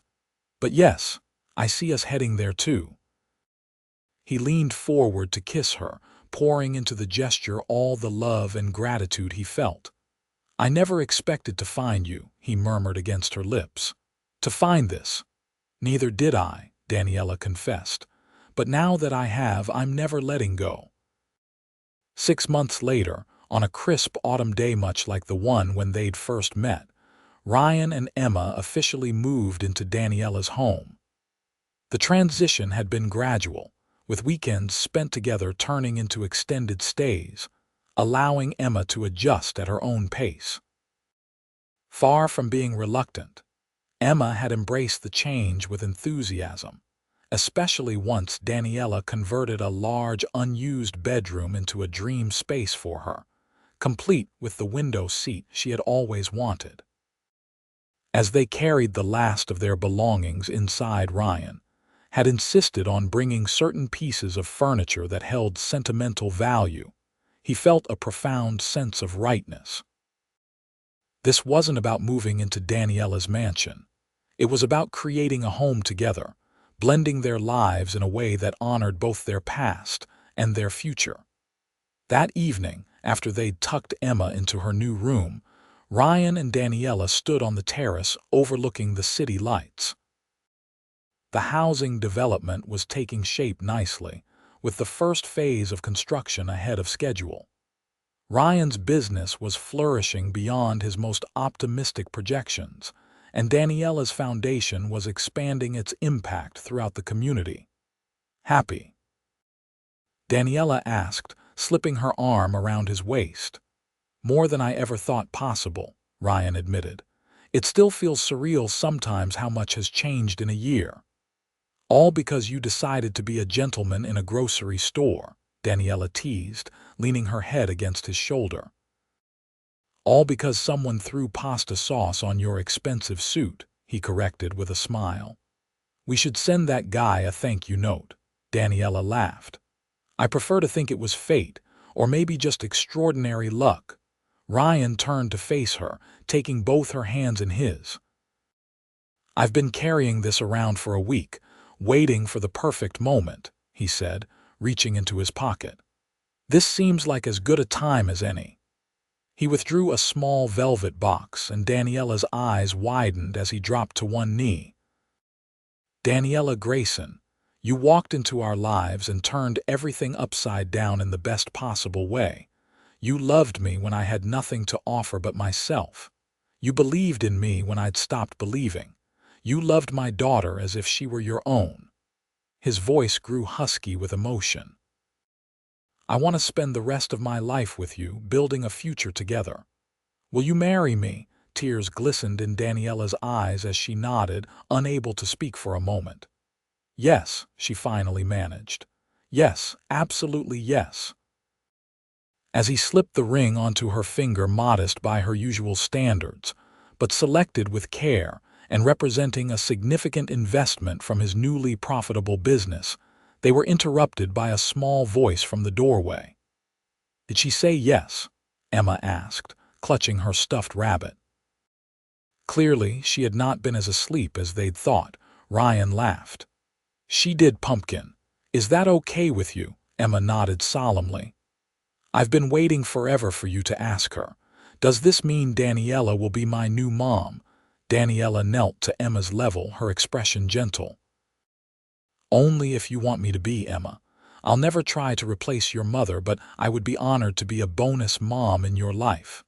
"But yes, I see us heading there too." He leaned forward to kiss her, pouring into the gesture all the love and gratitude he felt. "I never expected to find you," he murmured against her lips. "To find this." "Neither did I," Daniela confessed. "But now that I have, I'm never letting go." 6 months later, on a crisp autumn day much like the one when they'd first met, Ryan and Emma officially moved into Daniela's home. The transition had been gradual, with weekends spent together turning into extended stays, allowing Emma to adjust at her own pace. Far from being reluctant, Emma had embraced the change with enthusiasm, especially once Daniela converted a large, unused bedroom into a dream space for her, complete with the window seat she had always wanted. As they carried the last of their belongings inside, Ryan had insisted on bringing certain pieces of furniture that held sentimental value. He felt a profound sense of rightness. This wasn't about moving into Daniela's mansion. It was about creating a home together, blending their lives in a way that honored both their past and their future. That evening, after they'd tucked Emma into her new room, Ryan and Daniela stood on the terrace overlooking the city lights. The housing development was taking shape nicely, with the first phase of construction ahead of schedule. Ryan's business was flourishing beyond his most optimistic projections, and Daniela's foundation was expanding its impact throughout the community. Happy, Daniela asked, slipping her arm around his waist. More than I ever thought possible, Ryan admitted. It still feels surreal sometimes how much has changed in a year. All because you decided to be a gentleman in a grocery store, Daniela teased, leaning her head against his shoulder. All because someone threw pasta sauce on your expensive suit, he corrected with a smile. We should send that guy a thank you note, Daniela laughed. I prefer to think it was fate, or maybe just extraordinary luck. Ryan turned to face her, taking both her hands in his. I've been carrying this around for a week, waiting for the perfect moment, he said, reaching into his pocket. This seems like as good a time as any. He withdrew a small velvet box, and Daniela's eyes widened as he dropped to one knee. Daniela Grayson, you walked into our lives and turned everything upside down in the best possible way. You loved me when I had nothing to offer but myself. You believed in me when I'd stopped believing. You loved my daughter as if she were your own. His voice grew husky with emotion. I want to spend the rest of my life with you, building a future together. Will you marry me? Tears glistened in Daniela's eyes as she nodded, unable to speak for a moment. Yes, she finally managed. Yes, absolutely yes. As he slipped the ring onto her finger, modest by her usual standards, but selected with care and representing a significant investment from his newly profitable business, they were interrupted by a small voice from the doorway. Did she say yes? Emma asked, clutching her stuffed rabbit. Clearly, she had not been as asleep as they'd thought. Ryan laughed. She did, pumpkin. Is that okay with you? Emma nodded solemnly. I've been waiting forever for you to ask her. Does this mean Daniela will be my new mom? Daniela knelt to Emma's level, her expression gentle. Only if you want me to be, Emma. I'll never try to replace your mother, but I would be honored to be a bonus mom in your life.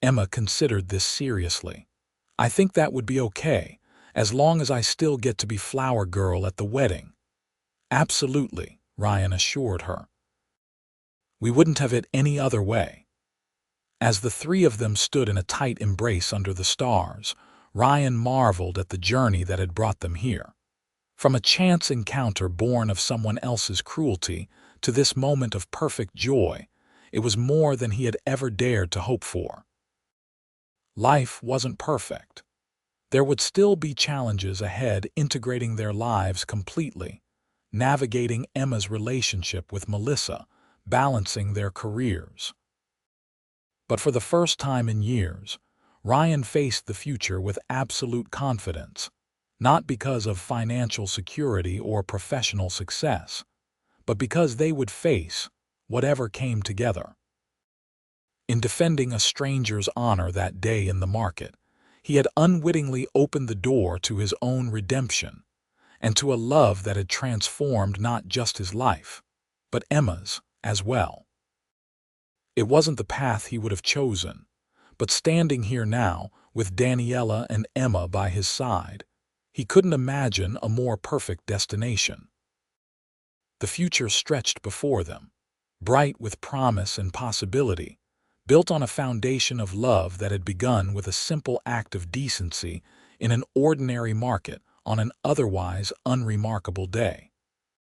Emma considered this seriously. I think that would be okay, as long as I still get to be flower girl at the wedding. Absolutely, Ryan assured her. We wouldn't have it any other way. As the three of them stood in a tight embrace under the stars, Ryan marveled at the journey that had brought them here. From a chance encounter born of someone else's cruelty to this moment of perfect joy, it was more than he had ever dared to hope for. Life wasn't perfect. There would still be challenges ahead integrating their lives completely, navigating Emma's relationship with Melissa, balancing their careers. But for the first time in years, Ryan faced the future with absolute confidence, not because of financial security or professional success, but because they would face whatever came together. In defending a stranger's honor that day in the market, he had unwittingly opened the door to his own redemption and to a love that had transformed not just his life, but Emma's as well. It wasn't the path he would have chosen, but standing here now with Daniela and Emma by his side, he couldn't imagine a more perfect destination. The future stretched before them, bright with promise and possibility, built on a foundation of love that had begun with a simple act of decency in an ordinary market on an otherwise unremarkable day.